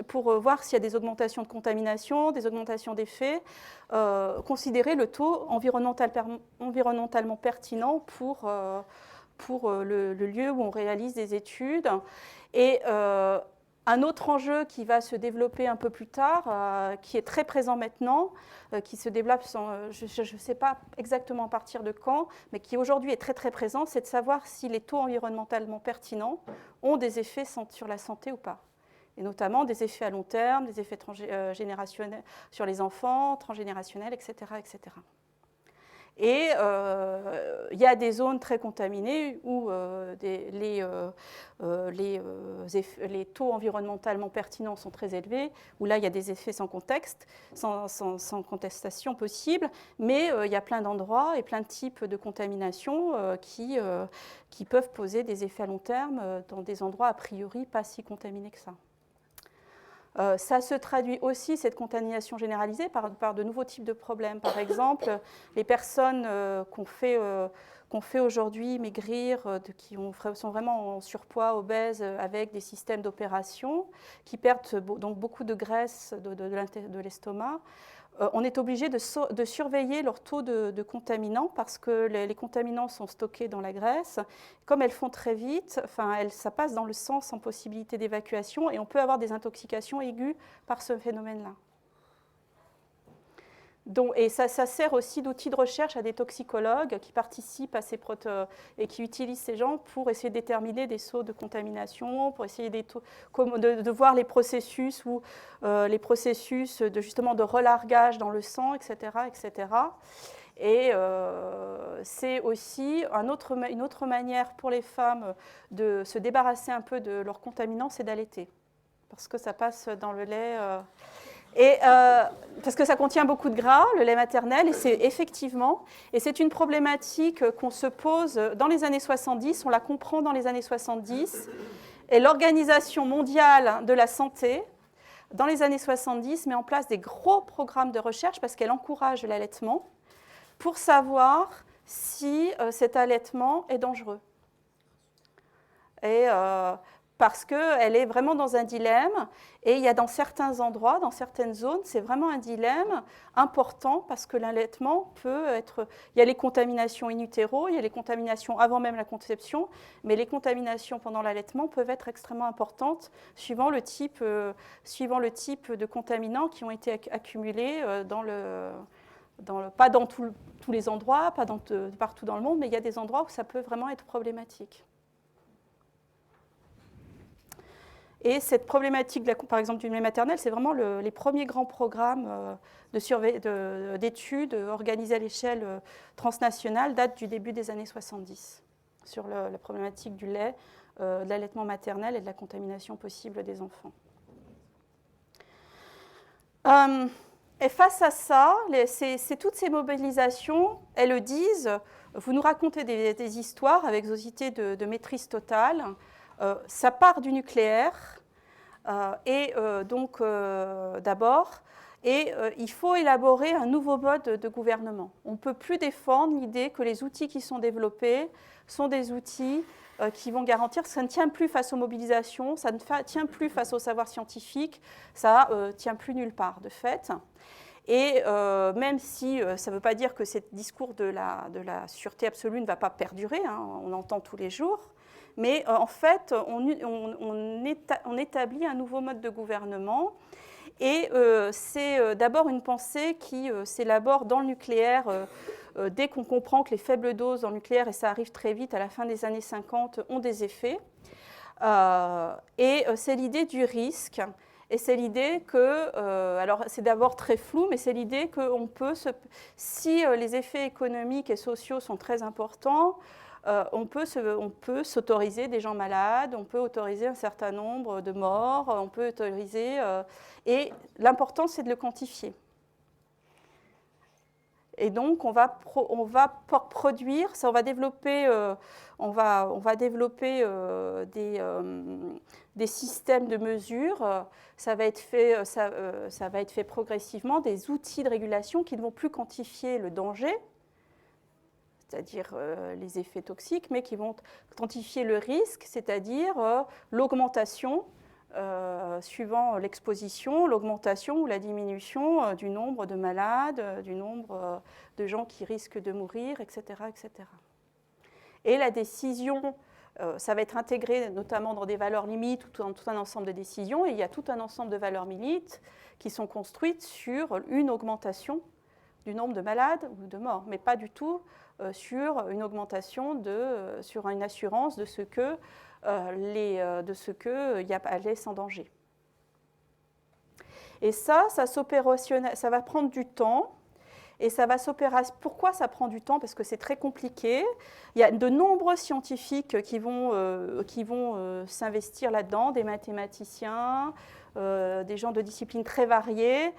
pour voir s'il y a des augmentations de contamination, des augmentations d'effets, considérer le taux environnementalement pertinent pour le lieu où on réalise des études. Et un autre enjeu qui va se développer un peu plus tard, qui est très présent maintenant, qui se développe, je ne sais pas exactement à partir de quand, mais qui aujourd'hui est très très présent, c'est de savoir si les taux environnementalement pertinents ont des effets sur la santé ou pas. Et notamment des effets à long terme, des effets générationnels sur les enfants, transgénérationnels, etc. etc. Et il y a des zones très contaminées où les taux environnementalement pertinents sont très élevés, où là il y a des effets sans contexte, sans contestation possible, mais il y a plein d'endroits et plein de types de contamination qui peuvent poser des effets à long terme dans des endroits a priori pas si contaminés que ça. Ça se traduit aussi, cette contamination généralisée, par de nouveaux types de problèmes. Par exemple, les personnes qu'on fait aujourd'hui maigrir, qui sont vraiment en surpoids, obèses, avec des systèmes d'opération, qui perdent donc beaucoup de graisse de l'estomac, on est obligé de surveiller leur taux de contaminants parce que les contaminants sont stockés dans la graisse. Comme elles font très vite, ça passe dans le sang sans possibilité d'évacuation et on peut avoir des intoxications aiguës par ce phénomène-là. Et ça sert aussi d'outil de recherche à des toxicologues qui participent à et qui utilisent ces gens pour essayer de déterminer des sauts de contamination, pour essayer de voir les processus justement de relargage dans le sang, etc. etc. Et c'est aussi une autre manière pour les femmes de se débarrasser un peu de leurs contaminants, c'est d'allaiter, parce que ça passe dans le lait. Parce que ça contient beaucoup de gras, le lait maternel, et c'est une problématique qu'on se pose dans les années 70, on la comprend dans les années 70, et l'Organisation mondiale de la santé, dans les années 70, met en place des gros programmes de recherche parce qu'elle encourage l'allaitement pour savoir si cet allaitement est dangereux. Et parce qu'elle est vraiment dans un dilemme, et il y a dans certains endroits, dans certaines zones, c'est vraiment un dilemme important, parce que l'allaitement peut être... Il y a les contaminations in utero, il y a les contaminations avant même la conception, mais les contaminations pendant l'allaitement peuvent être extrêmement importantes, suivant le type de contaminants qui ont été accumulés pas dans tous les endroits, pas partout dans le monde, mais il y a des endroits où ça peut vraiment être problématique. Et cette problématique, par exemple, du lait maternel, c'est vraiment les premiers grands programmes d'études organisés à l'échelle transnationale, datent du début des années 70, sur la problématique du lait, de l'allaitement maternel et de la contamination possible des enfants. Et face à ça, toutes ces mobilisations, elles le disent, vous nous racontez des histoires avec Société de maîtrise totale. Ça part du nucléaire, d'abord, il faut élaborer un nouveau mode de gouvernement. On ne peut plus défendre l'idée que les outils qui sont développés sont des outils qui vont garantir, ça ne tient plus face aux mobilisations, ça ne tient plus face au savoir scientifique, ça ne tient plus nulle part, de fait. Et même si ça ne veut pas dire que ce discours de la sûreté absolue ne va pas perdurer, hein, on l'entend tous les jours, mais en fait, on établit un nouveau mode de gouvernement. Et c'est d'abord une pensée qui s'élabore dans le nucléaire dès qu'on comprend que les faibles doses dans le nucléaire, et ça arrive très vite à la fin des années 50, ont des effets. C'est l'idée du risque. Et c'est l'idée que, alors c'est d'abord très flou, mais c'est l'idée qu'on peut, si les effets économiques et sociaux sont très importants, on peut s'autoriser des gens malades, on peut autoriser un certain nombre de morts, on peut autoriser... et l'important, c'est de le quantifier. Et donc, on va produire, ça, on va développer, des systèmes de mesure. Ça va être fait progressivement, des outils de régulation qui ne vont plus quantifier le danger, c'est-à-dire les effets toxiques, mais qui vont quantifier le risque, c'est-à-dire l'augmentation, suivant l'exposition, l'augmentation ou la diminution du nombre de malades, du nombre de gens qui risquent de mourir, etc., etc. Et la décision, ça va être intégré notamment dans des valeurs limites ou tout un ensemble de décisions, et il y a tout un ensemble de valeurs limites qui sont construites sur une augmentation du nombre de malades ou de morts, mais pas du tout sur une augmentation, sur une assurance de ce que il y a pas laisse en danger. Et ça va prendre du temps. Et ça va s'opérer. Pourquoi ça prend du temps? Parce que c'est très compliqué. Il y a de nombreux scientifiques qui vont s'investir là-dedans, des mathématiciens, des gens de disciplines très variées,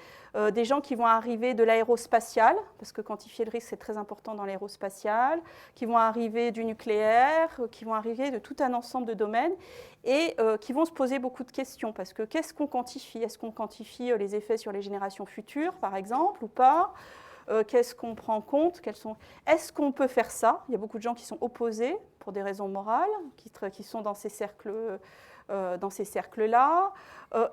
des gens qui vont arriver de l'aérospatial, parce que quantifier le risque, c'est très important dans l'aérospatial, qui vont arriver du nucléaire, qui vont arriver de tout un ensemble de domaines, et qui vont se poser beaucoup de questions, parce que qu'est-ce qu'on quantifie? Est-ce qu'on quantifie les effets sur les générations futures, par exemple, ou pas? Qu'est-ce qu'on prend en compte? Est-ce qu'on peut faire ça? Il y a beaucoup de gens qui sont opposés pour des raisons morales, qui sont dans ces cercles-là.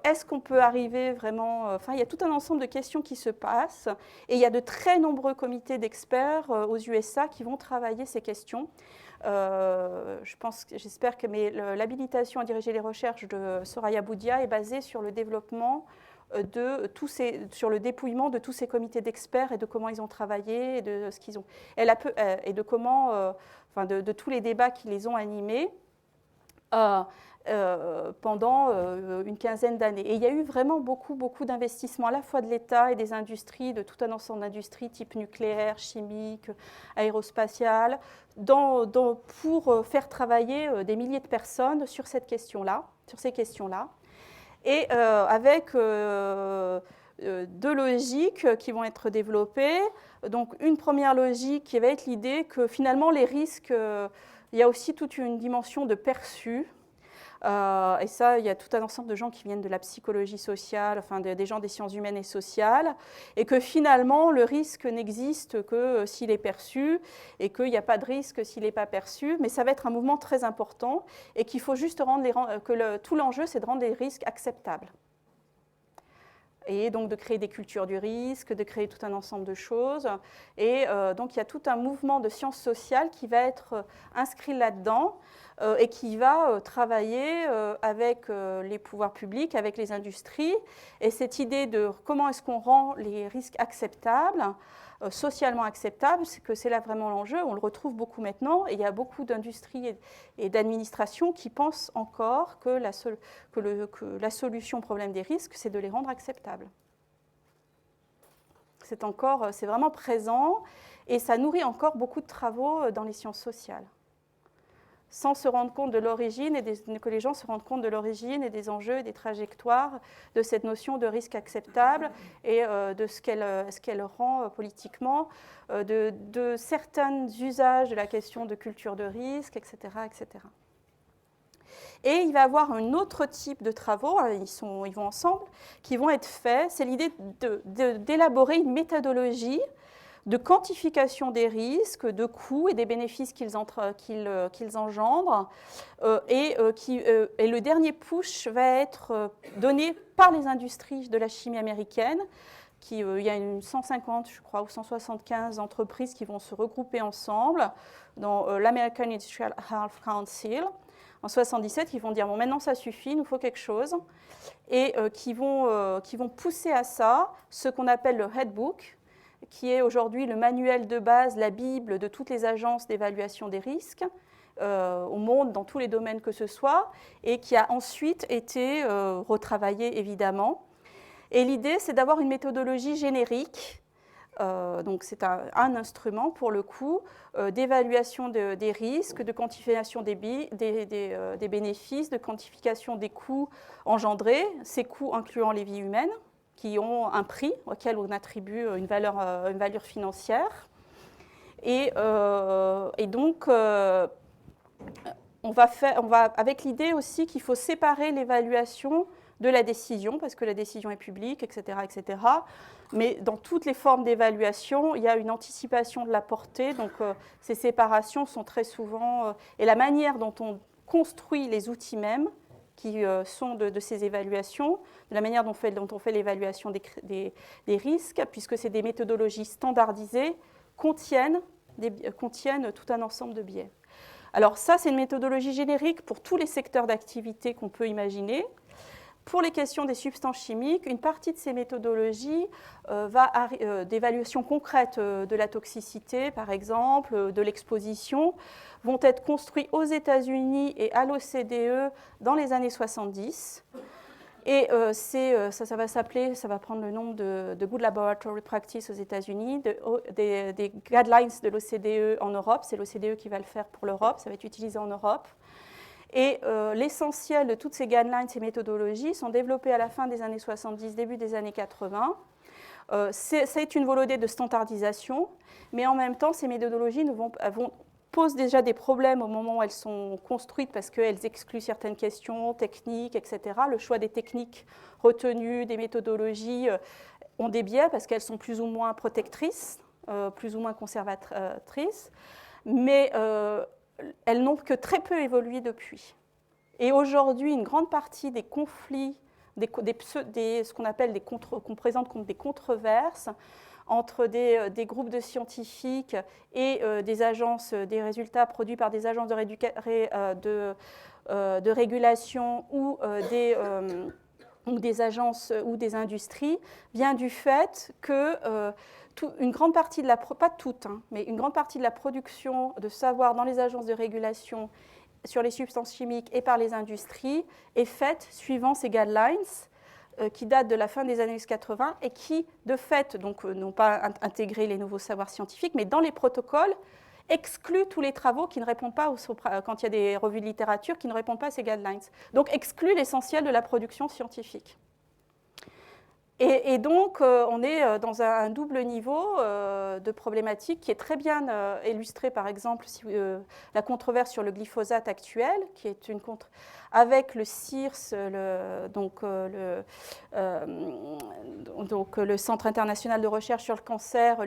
Est-ce qu'on peut arriver vraiment... il y a tout un ensemble de questions qui se passent. Et il y a de très nombreux comités d'experts aux USA qui vont travailler ces questions. J'espère que l'habilitation à diriger les recherches de Soraya Boudia est basée sur le développement sur le dépouillement de tous ces comités d'experts et de comment ils ont travaillé et de ce qu'ils ont et de comment, de tous les débats qui les ont animés pendant une quinzaine d'années. Et il y a eu vraiment beaucoup d'investissements à la fois de l'État et des industries, de tout un ensemble d'industries type nucléaire, chimique, aérospatiale, pour faire travailler des milliers de personnes sur ces questions-là. Et avec deux logiques qui vont être développées. Donc une première logique qui va être l'idée que finalement les risques, il y a aussi toute une dimension de perçu. Et ça, il y a tout un ensemble de gens qui viennent de la psychologie sociale, des gens des sciences humaines et sociales, et que finalement le risque n'existe que s'il est perçu, et qu'il n'y a pas de risque s'il n'est pas perçu, mais ça va être un mouvement très important, et qu'il faut juste tout l'enjeu, c'est de rendre les risques acceptables. Et donc de créer des cultures du risque, de créer tout un ensemble de choses. Et donc il y a tout un mouvement de sciences sociales qui va être inscrit là-dedans et qui va travailler avec les pouvoirs publics, avec les industries. Et cette idée de comment est-ce qu'on rend les risques acceptables, socialement acceptables, c'est là vraiment l'enjeu. On le retrouve beaucoup maintenant. Et il y a beaucoup d'industries et d'administrations qui pensent encore que la solution au problème des risques, c'est de les rendre acceptables. C'est vraiment présent et ça nourrit encore beaucoup de travaux dans les sciences sociales. Sans se rendre compte de l'origine que les gens se rendent compte de l'origine et des enjeux et des trajectoires de cette notion de risque acceptable et de ce qu'elle rend politiquement, de certains usages de la question de culture de risque, etc., etc. Et il va y avoir un autre type de travaux, ils vont ensemble, qui vont être faits. C'est l'idée d'élaborer une méthodologie de quantification des risques, de coûts et des bénéfices qu'ils engendrent. Et le dernier push va être donné par les industries de la chimie américaine. Il y a 150, je crois, ou 175 entreprises qui vont se regrouper ensemble dans l'American Industrial Health Council. En 1977, qui vont dire bon, maintenant ça suffit, il nous faut quelque chose, et qui vont pousser à ça ce qu'on appelle le Headbook, qui est aujourd'hui le manuel de base, la Bible de toutes les agences d'évaluation des risques au monde, dans tous les domaines que ce soit, et qui a ensuite été retravaillé évidemment. Et l'idée, c'est d'avoir une méthodologie générique. Donc c'est un instrument pour le coup d'évaluation des risques, de quantification des bénéfices, de quantification des coûts engendrés, ces coûts incluant les vies humaines, qui ont un prix auquel on attribue une valeur financière. Et donc, on va avec l'idée aussi qu'il faut séparer l'évaluation de la décision, parce que la décision est publique, etc., etc. Mais dans toutes les formes d'évaluation, il y a une anticipation de la portée. Donc, ces séparations sont très souvent... et la manière dont on construit les outils mêmes, qui sont de ces évaluations, de la manière dont on fait l'évaluation des risques, puisque c'est des méthodologies standardisées, contiennent tout un ensemble de biais. Alors ça, c'est une méthodologie générique pour tous les secteurs d'activité qu'on peut imaginer. Pour les questions des substances chimiques, une partie de ces méthodologies d'évaluation concrète de la toxicité, par exemple, de l'exposition, vont être construites aux États-Unis et à l'OCDE dans les années 70. Et ça va prendre le nom de Good Laboratory Practice aux États-Unis, des guidelines de l'OCDE en Europe. C'est l'OCDE qui va le faire pour l'Europe, ça va être utilisé en Europe. Et l'essentiel de toutes ces guidelines, ces méthodologies, sont développées à la fin des années 70, début des années 80. C'est une volonté de standardisation, mais en même temps, ces méthodologies posent déjà des problèmes au moment où elles sont construites parce qu'elles excluent certaines questions techniques, etc. Le choix des techniques retenues, des méthodologies ont des biais parce qu'elles sont plus ou moins protectrices, plus ou moins conservatrices, mais elles n'ont que très peu évolué depuis. Et aujourd'hui, une grande partie des conflits, ce qu'on présente comme des controverses, entre des groupes de scientifiques et des résultats produits par des agences de régulation ou des agences ou des industries, vient du fait que une grande partie de pas toute, mais une grande partie de la production de savoir dans les agences de régulation sur les substances chimiques et par les industries est faite suivant ces guidelines qui datent de la fin des années 80 et qui, de fait, n'ont pas intégré les nouveaux savoirs scientifiques, mais dans les protocoles, excluent tous les travaux qui ne répondent pas, quand il y a des revues de littérature, qui ne répondent pas à ces guidelines. Donc, excluent l'essentiel de la production scientifique. Et donc, on est dans un double niveau de problématique qui est très bien illustré, par exemple, la controverse sur le glyphosate actuel, qui est avec le CIRS, le Centre international de recherche sur le cancer,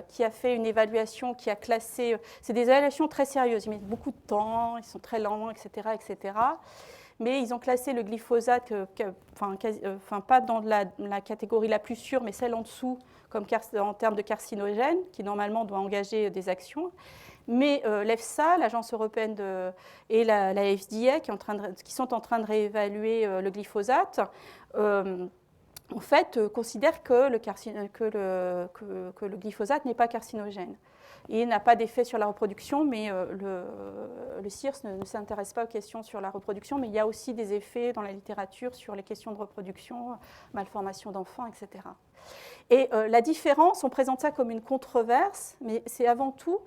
qui a fait une évaluation, qui a classé... C'est des évaluations très sérieuses, ils mettent beaucoup de temps, ils sont très lents, etc., etc. Mais ils ont classé le glyphosate, pas dans la catégorie la plus sûre, mais celle en dessous, comme en termes de carcinogène, qui normalement doit engager des actions. Mais l'EFSA, l'Agence européenne et la FDA, qui sont en train de réévaluer le glyphosate, en fait, considèrent que le glyphosate n'est pas carcinogène. Il n'a pas d'effet sur la reproduction, mais le CIRS ne s'intéresse pas aux questions sur la reproduction, mais il y a aussi des effets dans la littérature sur les questions de reproduction, malformation d'enfants, etc. Et la différence, on présente ça comme une controverse, mais c'est avant tout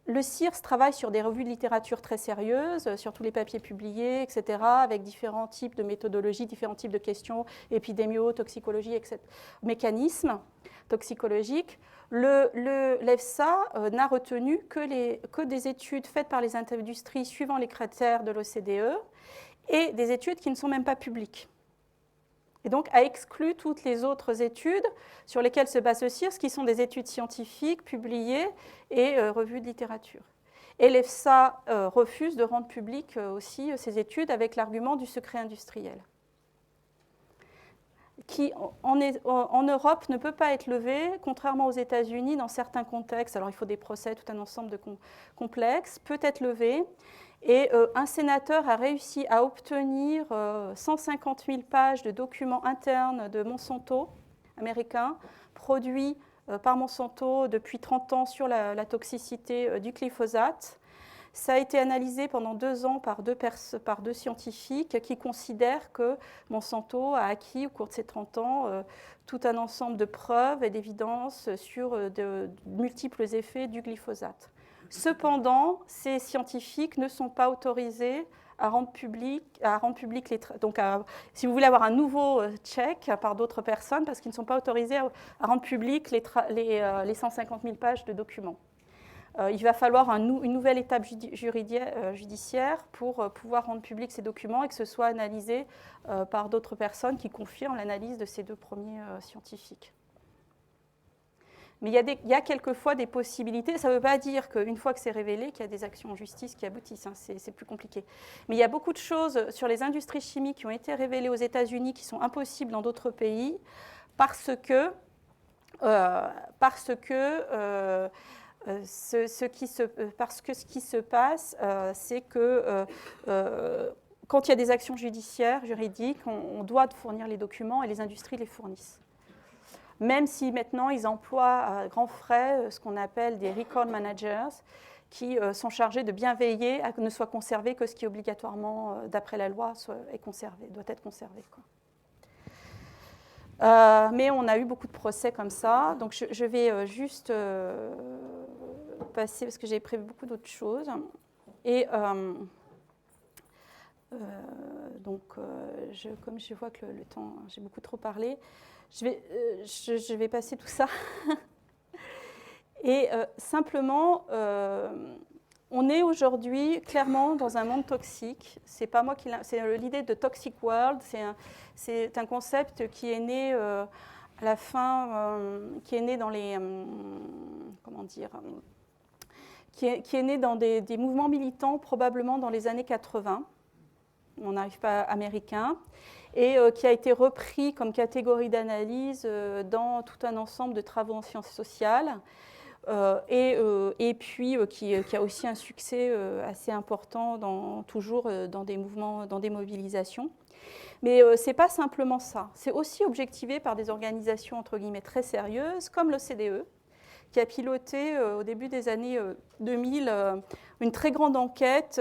le CIRS travaille sur des revues de littérature très sérieuses, sur tous les papiers publiés, etc., avec différents types de méthodologies, différents types de questions, épidémio, toxicologie, etc., mécanismes toxicologiques. L'EFSA n'a retenu que des études faites par les industries suivant les critères de l'OCDE et des études qui ne sont même pas publiques. Et donc a exclu toutes les autres études sur lesquelles se base le CIRS, qui sont des études scientifiques publiées et revues de littérature. Et l'EFSA refuse de rendre publiques aussi ces études avec l'argument du secret industriel, qui en Europe ne peut pas être levé, contrairement aux États-Unis, dans certains contextes. Alors il faut des procès, tout un ensemble de complexes, peut être levé. Et un sénateur a réussi à obtenir 150 000 pages de documents internes de Monsanto, américain, produits par Monsanto depuis 30 ans sur la toxicité du glyphosate. Ça a été analysé pendant 2 ans par deux scientifiques qui considèrent que Monsanto a acquis au cours de ces 30 ans tout un ensemble de preuves et d'évidences sur de multiples effets du glyphosate. Cependant, ces scientifiques ne sont pas autorisés à rendre public donc si vous voulez avoir un nouveau check par d'autres personnes, parce qu'ils ne sont pas autorisés à rendre public les 150 000 pages de documents. Il va falloir une nouvelle étape judiciaire pour pouvoir rendre public ces documents et que ce soit analysé par d'autres personnes qui confirment l'analyse de ces deux premiers scientifiques. Mais il y a quelquefois des possibilités. Ça ne veut pas dire qu'une fois que c'est révélé, qu'il y a des actions en justice qui aboutissent. Hein, c'est plus compliqué. Mais il y a beaucoup de choses sur les industries chimiques qui ont été révélées aux États-Unis qui sont impossibles dans d'autres pays parce que ce qui se passe, c'est que quand il y a des actions juridiques, on doit fournir les documents et les industries les fournissent. Même si maintenant ils emploient à grands frais ce qu'on appelle des record managers, qui sont chargés de bien veiller à que ne soit conservé que ce qui obligatoirement, d'après la loi, doit être conservé, quoi. Mais on a eu beaucoup de procès comme ça, donc je vais juste passer, parce que j'ai prévu beaucoup d'autres choses. Et donc, comme je vois que le temps, j'ai beaucoup trop parlé, je vais passer tout ça. Et simplement, on est aujourd'hui clairement dans un monde toxique. C'est pas moi qui c'est l'idée de toxic world. C'est un concept qui est né à la fin, qui est né dans les comment dire, qui est né dans des mouvements militants probablement dans les années 80. On n'arrive pas américain. Et qui a été repris comme catégorie d'analyse dans tout un ensemble de travaux en sciences sociales, et puis qui a aussi un succès assez important toujours dans des mouvements, dans des mobilisations. Mais ce n'est pas simplement ça, c'est aussi objectivé par des organisations entre guillemets très sérieuses, comme l'OCDE, qui a piloté au début des années 2000 une très grande enquête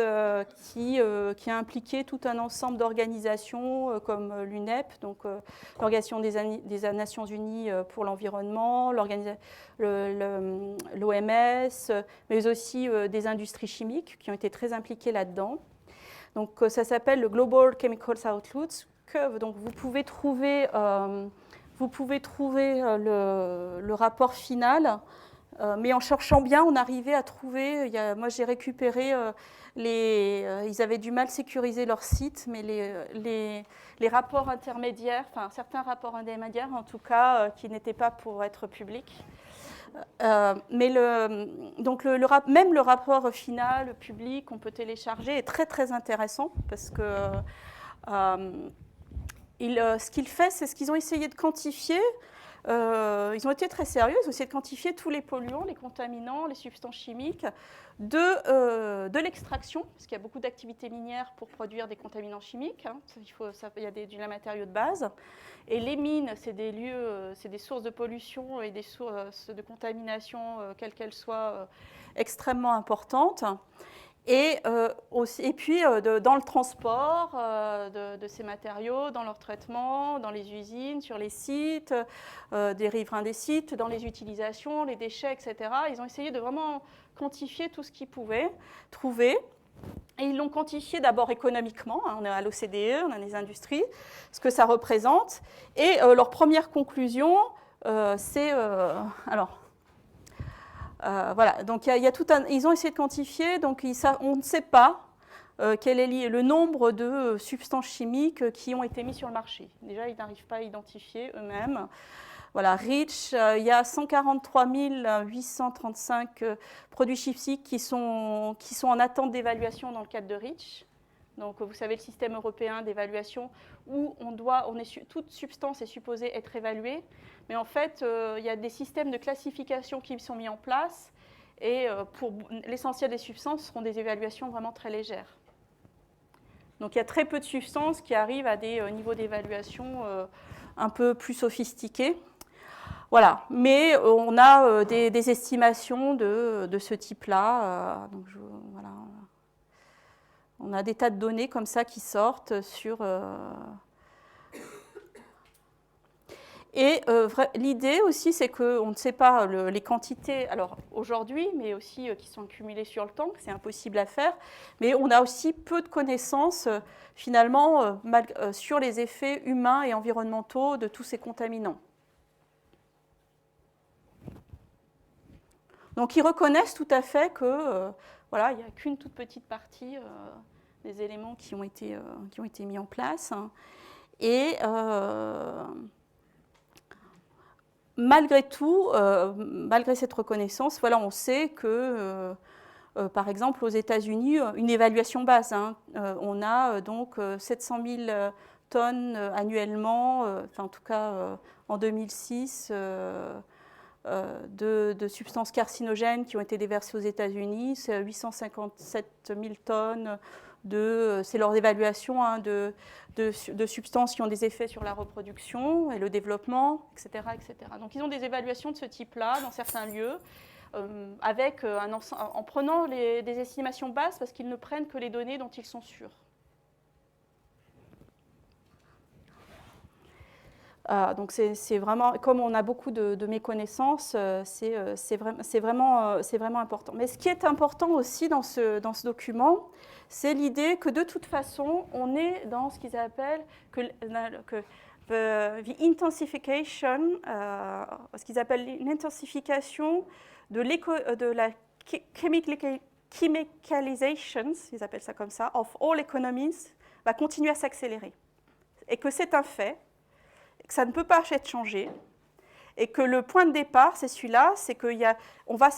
qui a impliqué tout un ensemble d'organisations comme l'UNEP, donc l'Organisation des Nations Unies pour l'environnement, l'OMS, mais aussi des industries chimiques qui ont été très impliquées là-dedans. Donc ça s'appelle le Global Chemicals Outlook. Donc vous pouvez trouver le rapport final, mais en cherchant bien, on arrivait à trouver. Moi, j'ai récupéré ils avaient du mal à sécuriser leur site, mais les rapports intermédiaires, enfin certains rapports intermédiaires en tout cas, qui n'étaient pas pour être publics. Mais même le rapport final, public, qu'on peut télécharger, est très très intéressant parce que ce qu'il fait, c'est ce qu'ils ont essayé de quantifier. Ils ont été très sérieux, ils ont essayé de quantifier tous les polluants, les contaminants, les substances chimiques de l'extraction, parce qu'il y a beaucoup d'activités minières pour produire des contaminants chimiques. Hein. Il y a du matériau de base. Et les mines, c'est des lieux, c'est des sources de pollution et des sources de contamination, quelles qu'elles soient, extrêmement importantes. Et puis dans le transport de ces matériaux, dans leur traitement, dans les usines, sur les sites, des riverains des sites, dans les utilisations, les déchets, etc. Ils ont essayé de vraiment quantifier tout ce qu'ils pouvaient trouver. Et ils l'ont quantifié d'abord économiquement, hein, on est à l'OCDE, on a des industries, ce que ça représente. Et leur première conclusion, c'est... voilà, donc ils ont essayé de quantifier, donc on ne sait pas quel est le nombre de substances chimiques qui ont été mises sur le marché. Déjà, ils n'arrivent pas à identifier eux-mêmes. Voilà, REACH, il y a 143 835 produits chimiques qui sont en attente d'évaluation dans le cadre de REACH. Donc, vous savez, le système européen d'évaluation où toute substance est supposée être évaluée. Mais en fait, il y a des systèmes de classification qui sont mis en place. Et pour l'essentiel des substances, ce seront des évaluations vraiment très légères. Donc, il y a très peu de substances qui arrivent à des niveaux d'évaluation un peu plus sophistiqués. Voilà, mais on a des estimations de ce type-là. Voilà. On a des tas de données comme ça qui sortent sur... Et l'idée aussi, c'est qu'on ne sait pas les quantités, alors aujourd'hui, mais aussi qui sont accumulées sur le temps, que c'est impossible à faire, mais on a aussi peu de connaissances finalement sur les effets humains et environnementaux de tous ces contaminants. Donc ils reconnaissent tout à fait que voilà, il n'y a qu'une toute petite partie des éléments qui ont été mis en place. Et malgré tout, malgré cette reconnaissance, voilà, on sait que, par exemple, aux États-Unis, une évaluation basse, on a donc 700 000 tonnes annuellement, enfin en tout cas en 2006, de substances carcinogènes qui ont été déversées aux États-Unis. C'est 857 000 tonnes c'est leur évaluation de substances qui ont des effets sur la reproduction et le développement, etc., etc. Donc ils ont des évaluations de ce type-là dans certains lieux, en prenant des estimations basses parce qu'ils ne prennent que les données dont ils sont sûrs. Donc c'est vraiment, comme on a beaucoup de méconnaissances, c'est vraiment important. Mais ce qui est important aussi dans ce document, c'est l'idée que de toute façon, on est dans ce qu'ils appellent the intensification, ce qu'ils appellent l'intensification de la chemicalization, ils appellent ça comme ça, of all economies, va continuer à s'accélérer. Et que c'est un fait, que ça ne peut pas être changé, et que le point de départ, c'est celui-là, c'est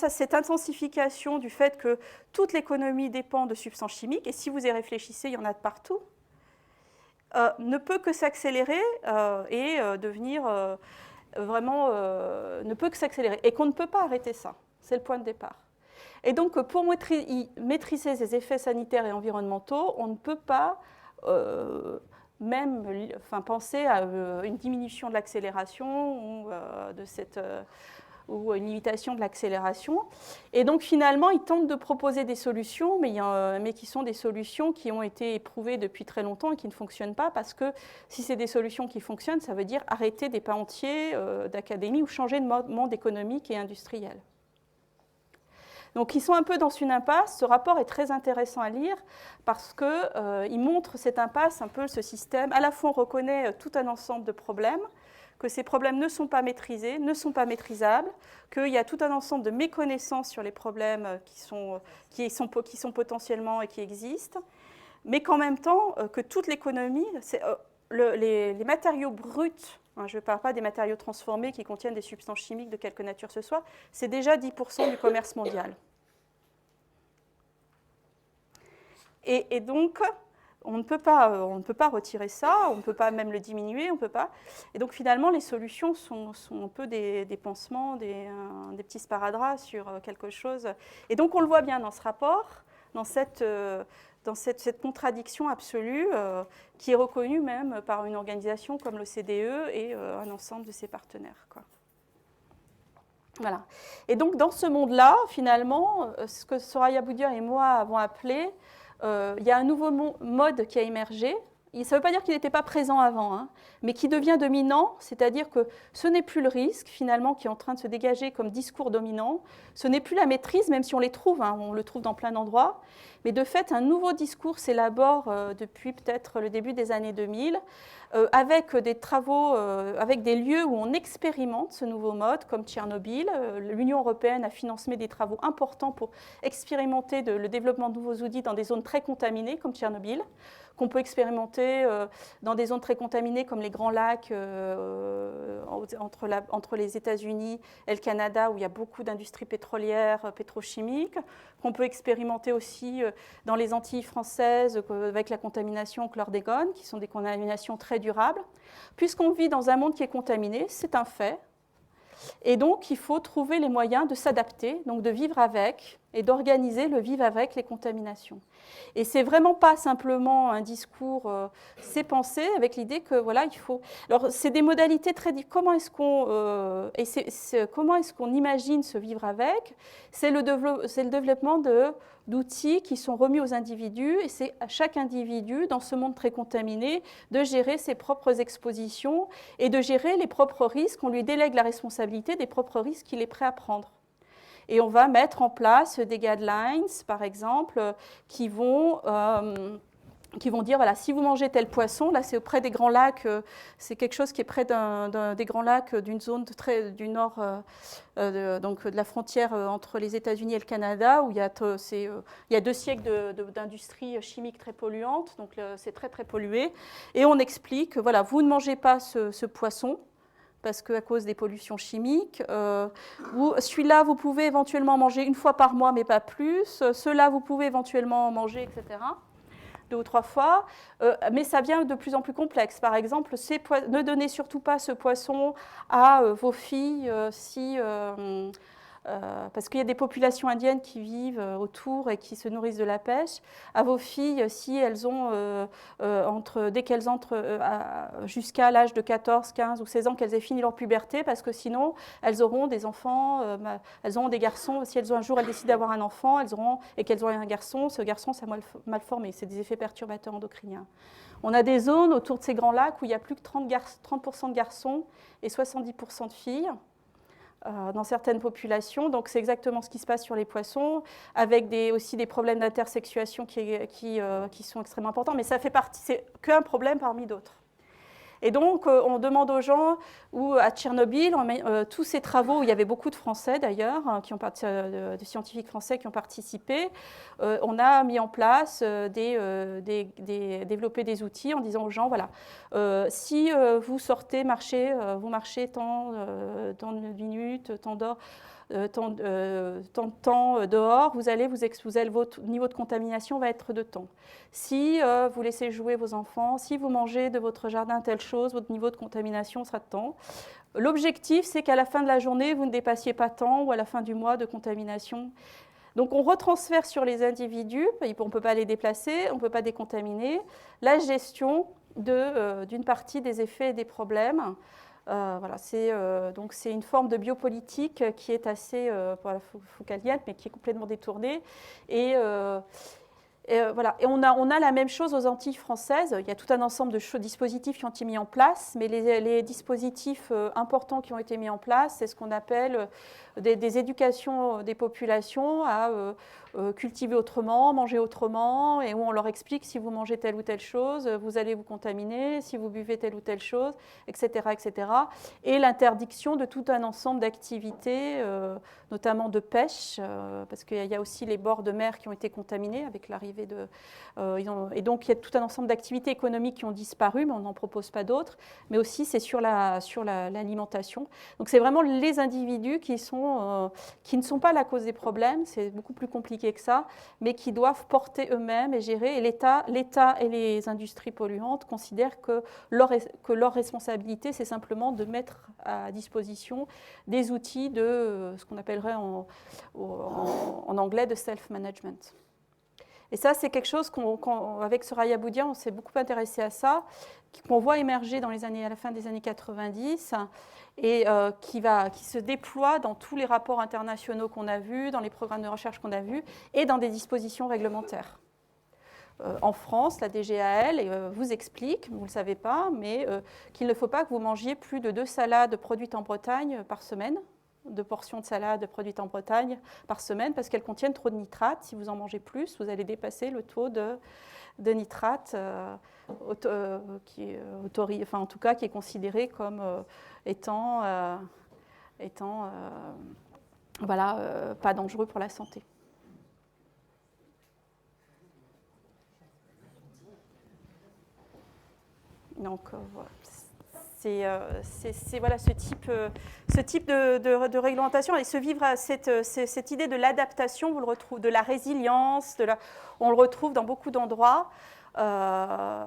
cette intensification du fait que toute l'économie dépend de substances chimiques, et si vous y réfléchissez, il y en a de partout, ne peut que s'accélérer et devenir vraiment... ne peut que s'accélérer, et qu'on ne peut pas arrêter ça. C'est le point de départ. Et donc, pour maîtriser ces effets sanitaires et environnementaux, on ne peut pas... penser à une diminution de l'accélération ou une limitation de l'accélération. Et donc finalement, ils tentent de proposer des solutions, mais qui sont des solutions qui ont été éprouvées depuis très longtemps et qui ne fonctionnent pas, parce que si c'est des solutions qui fonctionnent, ça veut dire arrêter des pans entiers d'académie ou changer de monde économique et industriel. Donc ils sont un peu dans une impasse. Ce rapport est très intéressant à lire parce qu'il montre cette impasse, un peu ce système. À la fois on reconnaît tout un ensemble de problèmes, que ces problèmes ne sont pas maîtrisés, ne sont pas maîtrisables, qu'il y a tout un ensemble de méconnaissances sur les problèmes qui sont potentiellement et qui existent, mais qu'en même temps, que toute l'économie, les matériaux bruts, je ne parle pas des matériaux transformés qui contiennent des substances chimiques de quelque nature ce soit, c'est déjà 10% du commerce mondial. Et donc, on ne peut pas retirer ça, on ne peut pas même le diminuer, on peut pas. Et donc finalement, les solutions sont un peu des pansements, des petits sparadraps sur quelque chose. Et donc on le voit bien dans ce rapport, dans cette contradiction absolue qui est reconnue même par une organisation comme l'OCDE et un ensemble de ses partenaires, quoi. Voilà. Et donc dans ce monde-là, finalement, ce que Soraya Boudier et moi avons appelé, il y a un nouveau mode qui a émergé. Ça ne veut pas dire qu'il n'était pas présent avant, mais qui devient dominant, c'est-à-dire que ce n'est plus le risque, finalement, qui est en train de se dégager comme discours dominant, ce n'est plus la maîtrise, même si on les trouve, on le trouve dans plein d'endroits, mais de fait, un nouveau discours s'élabore depuis peut-être le début des années 2000, avec des travaux, avec des lieux où on expérimente ce nouveau mode, comme Tchernobyl. L'Union européenne a financé des travaux importants pour expérimenter le développement de nouveaux outils dans des zones très contaminées, comme Tchernobyl, qu'on peut expérimenter dans des zones très contaminées comme les Grands Lacs entre les États-Unis et le Canada, où il y a beaucoup d'industries pétrolières, pétrochimiques, qu'on peut expérimenter aussi dans les Antilles françaises avec la contamination au chlordécone, qui sont des contaminations très durables. Puisqu'on vit dans un monde qui est contaminé, c'est un fait. Et donc, il faut trouver les moyens de s'adapter, donc de vivre avec et d'organiser le vivre avec les contaminations. Et c'est vraiment pas simplement un discours, c'est pensé avec l'idée que voilà, il faut. Alors c'est des modalités très différentes. Comment est-ce qu'on imagine ce vivre avec? C'est le développement d'outils qui sont remis aux individus, et c'est à chaque individu dans ce monde très contaminé de gérer ses propres expositions et de gérer les propres risques. On lui délègue la responsabilité des propres risques qu'il est prêt à prendre. Et on va mettre en place des guidelines, par exemple, qui vont dire, voilà, si vous mangez tel poisson, là c'est près des Grands Lacs, c'est quelque chose qui est près des Grands Lacs, d'une zone du nord, donc de la frontière entre les États-Unis et le Canada, où il y a 2 siècles d'industrie chimique très polluante, donc c'est très très pollué. Et on explique, voilà, vous ne mangez pas ce poisson, parce qu'à cause des pollutions chimiques. Celui-là, vous pouvez éventuellement manger 1 fois par mois, mais pas plus. Ceux-là, vous pouvez éventuellement manger, etc. 2 ou 3 fois. Mais ça devient de plus en plus complexe. Par exemple, ne donnez surtout pas ce poisson à vos filles parce qu'il y a des populations indiennes qui vivent autour et qui se nourrissent de la pêche, à vos filles si elles ont, dès qu'elles entrent jusqu'à l'âge de 14, 15 ou 16 ans, qu'elles aient fini leur puberté, parce que sinon, elles auront des enfants, elles auront des garçons. Si un jour elles décident d'avoir un enfant, et qu'elles auront un garçon, ce garçon sera mal formé. C'est des effets perturbateurs endocriniens. On a des zones autour de ces grands lacs où il y a plus que 30% de garçons et 70% de filles. Dans certaines populations. Donc c'est exactement ce qui se passe sur les poissons, avec aussi des problèmes d'intersexuation qui sont extrêmement importants, mais ça fait partie, c'est qu'un problème parmi d'autres. Et donc, on demande aux gens, ou à Tchernobyl, tous ces travaux, où il y avait beaucoup de Français d'ailleurs, de scientifiques français qui ont participé, on a mis en place, développé des outils en disant aux gens, voilà, si vous sortez, vous marchez tant de minutes, tant d'heures, tant de temps dehors, votre niveau de contamination va être de temps. Si vous laissez jouer vos enfants, si vous mangez de votre jardin telle chose, votre niveau de contamination sera de temps. L'objectif, c'est qu'à la fin de la journée, vous ne dépassiez pas tant, ou à la fin du mois de contamination. Donc on retransfère sur les individus, on ne peut pas les déplacer, on ne peut pas décontaminer, la gestion d'une partie des effets et des problèmes. Voilà, donc c'est une forme de biopolitique qui est assez foucalienne, mais qui est complètement détournée. Voilà. Et on a la même chose aux Antilles françaises. Il y a tout un ensemble de dispositifs qui ont été mis en place, mais les dispositifs importants qui ont été mis en place, c'est ce qu'on appelle des éducations des populations à cultiver autrement, manger autrement, et où on leur explique si vous mangez telle ou telle chose, vous allez vous contaminer, si vous buvez telle ou telle chose, etc. etc. Et l'interdiction de tout un ensemble d'activités, notamment de pêche, parce qu'il y a aussi les bords de mer qui ont été contaminés avec l'arrivée et donc il y a tout un ensemble d'activités économiques qui ont disparu, mais on n'en propose pas d'autres, mais aussi c'est sur l'alimentation. Donc c'est vraiment les individus qui ne sont pas la cause des problèmes, c'est beaucoup plus compliqué que ça, mais qui doivent porter eux-mêmes et gérer. Et l'État et les industries polluantes considèrent que leur responsabilité, c'est simplement de mettre à disposition des outils de ce qu'on appellerait en anglais de self-management. Et ça, c'est quelque chose avec Soraya Boudia, on s'est beaucoup intéressé à ça, qu'on voit émerger à la fin des années 90 et qui se déploie dans tous les rapports internationaux qu'on a vus, dans les programmes de recherche qu'on a vus et dans des dispositions réglementaires. En France, la DGAL vous explique, vous ne le savez pas, mais qu'il ne faut pas que vous mangiez plus de 2 salades produites en Bretagne par semaine, 2 portions de salade produites en Bretagne par semaine, parce qu'elles contiennent trop de nitrates. Si vous en mangez plus, vous allez dépasser le taux de nitrate qui est considéré comme étant pas dangereux pour la santé. Donc voilà. C'est voilà, ce type de réglementation et cette idée de l'adaptation, vous le retrouvez, de la résilience, on le retrouve dans beaucoup d'endroits.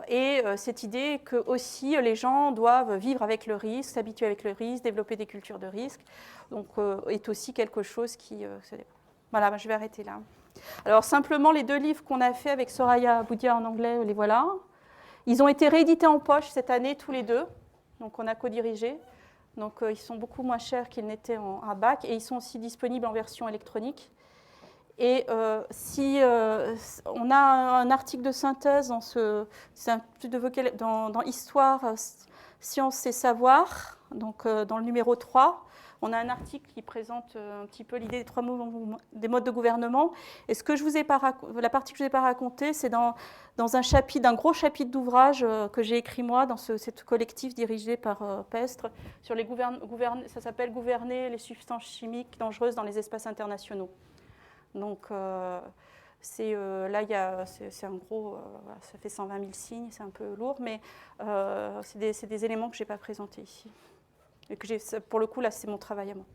Et cette idée que aussi les gens doivent vivre avec le risque, s'habituer avec le risque, développer des cultures de risque, donc est aussi quelque chose qui Voilà, je vais arrêter là. Alors simplement, les 2 livres qu'on a fait avec Soraya Boudia en anglais, les voilà. Ils ont été réédités en poche cette année, tous les 2. Donc on a co-dirigé. Donc ils sont beaucoup moins chers qu'ils n'étaient en bac. Et ils sont aussi disponibles en version électronique. Et si on a un article de synthèse dans Histoire, Sciences et Savoir, donc dans le numéro 3, on a un article qui présente un petit peu l'idée des modes de gouvernement. Et la partie que je ne vous ai pas racontée, c'est dans un gros chapitre d'ouvrage que j'ai écrit moi, dans ce collectif dirigé par Pestre, sur ça s'appelle « Gouverner les substances chimiques dangereuses dans les espaces internationaux ». Donc c'est un gros, ça fait 120 000 signes, c'est un peu lourd, mais c'est des éléments que je n'ai pas présentés ici. Et que pour le coup, là, c'est mon travail à moi.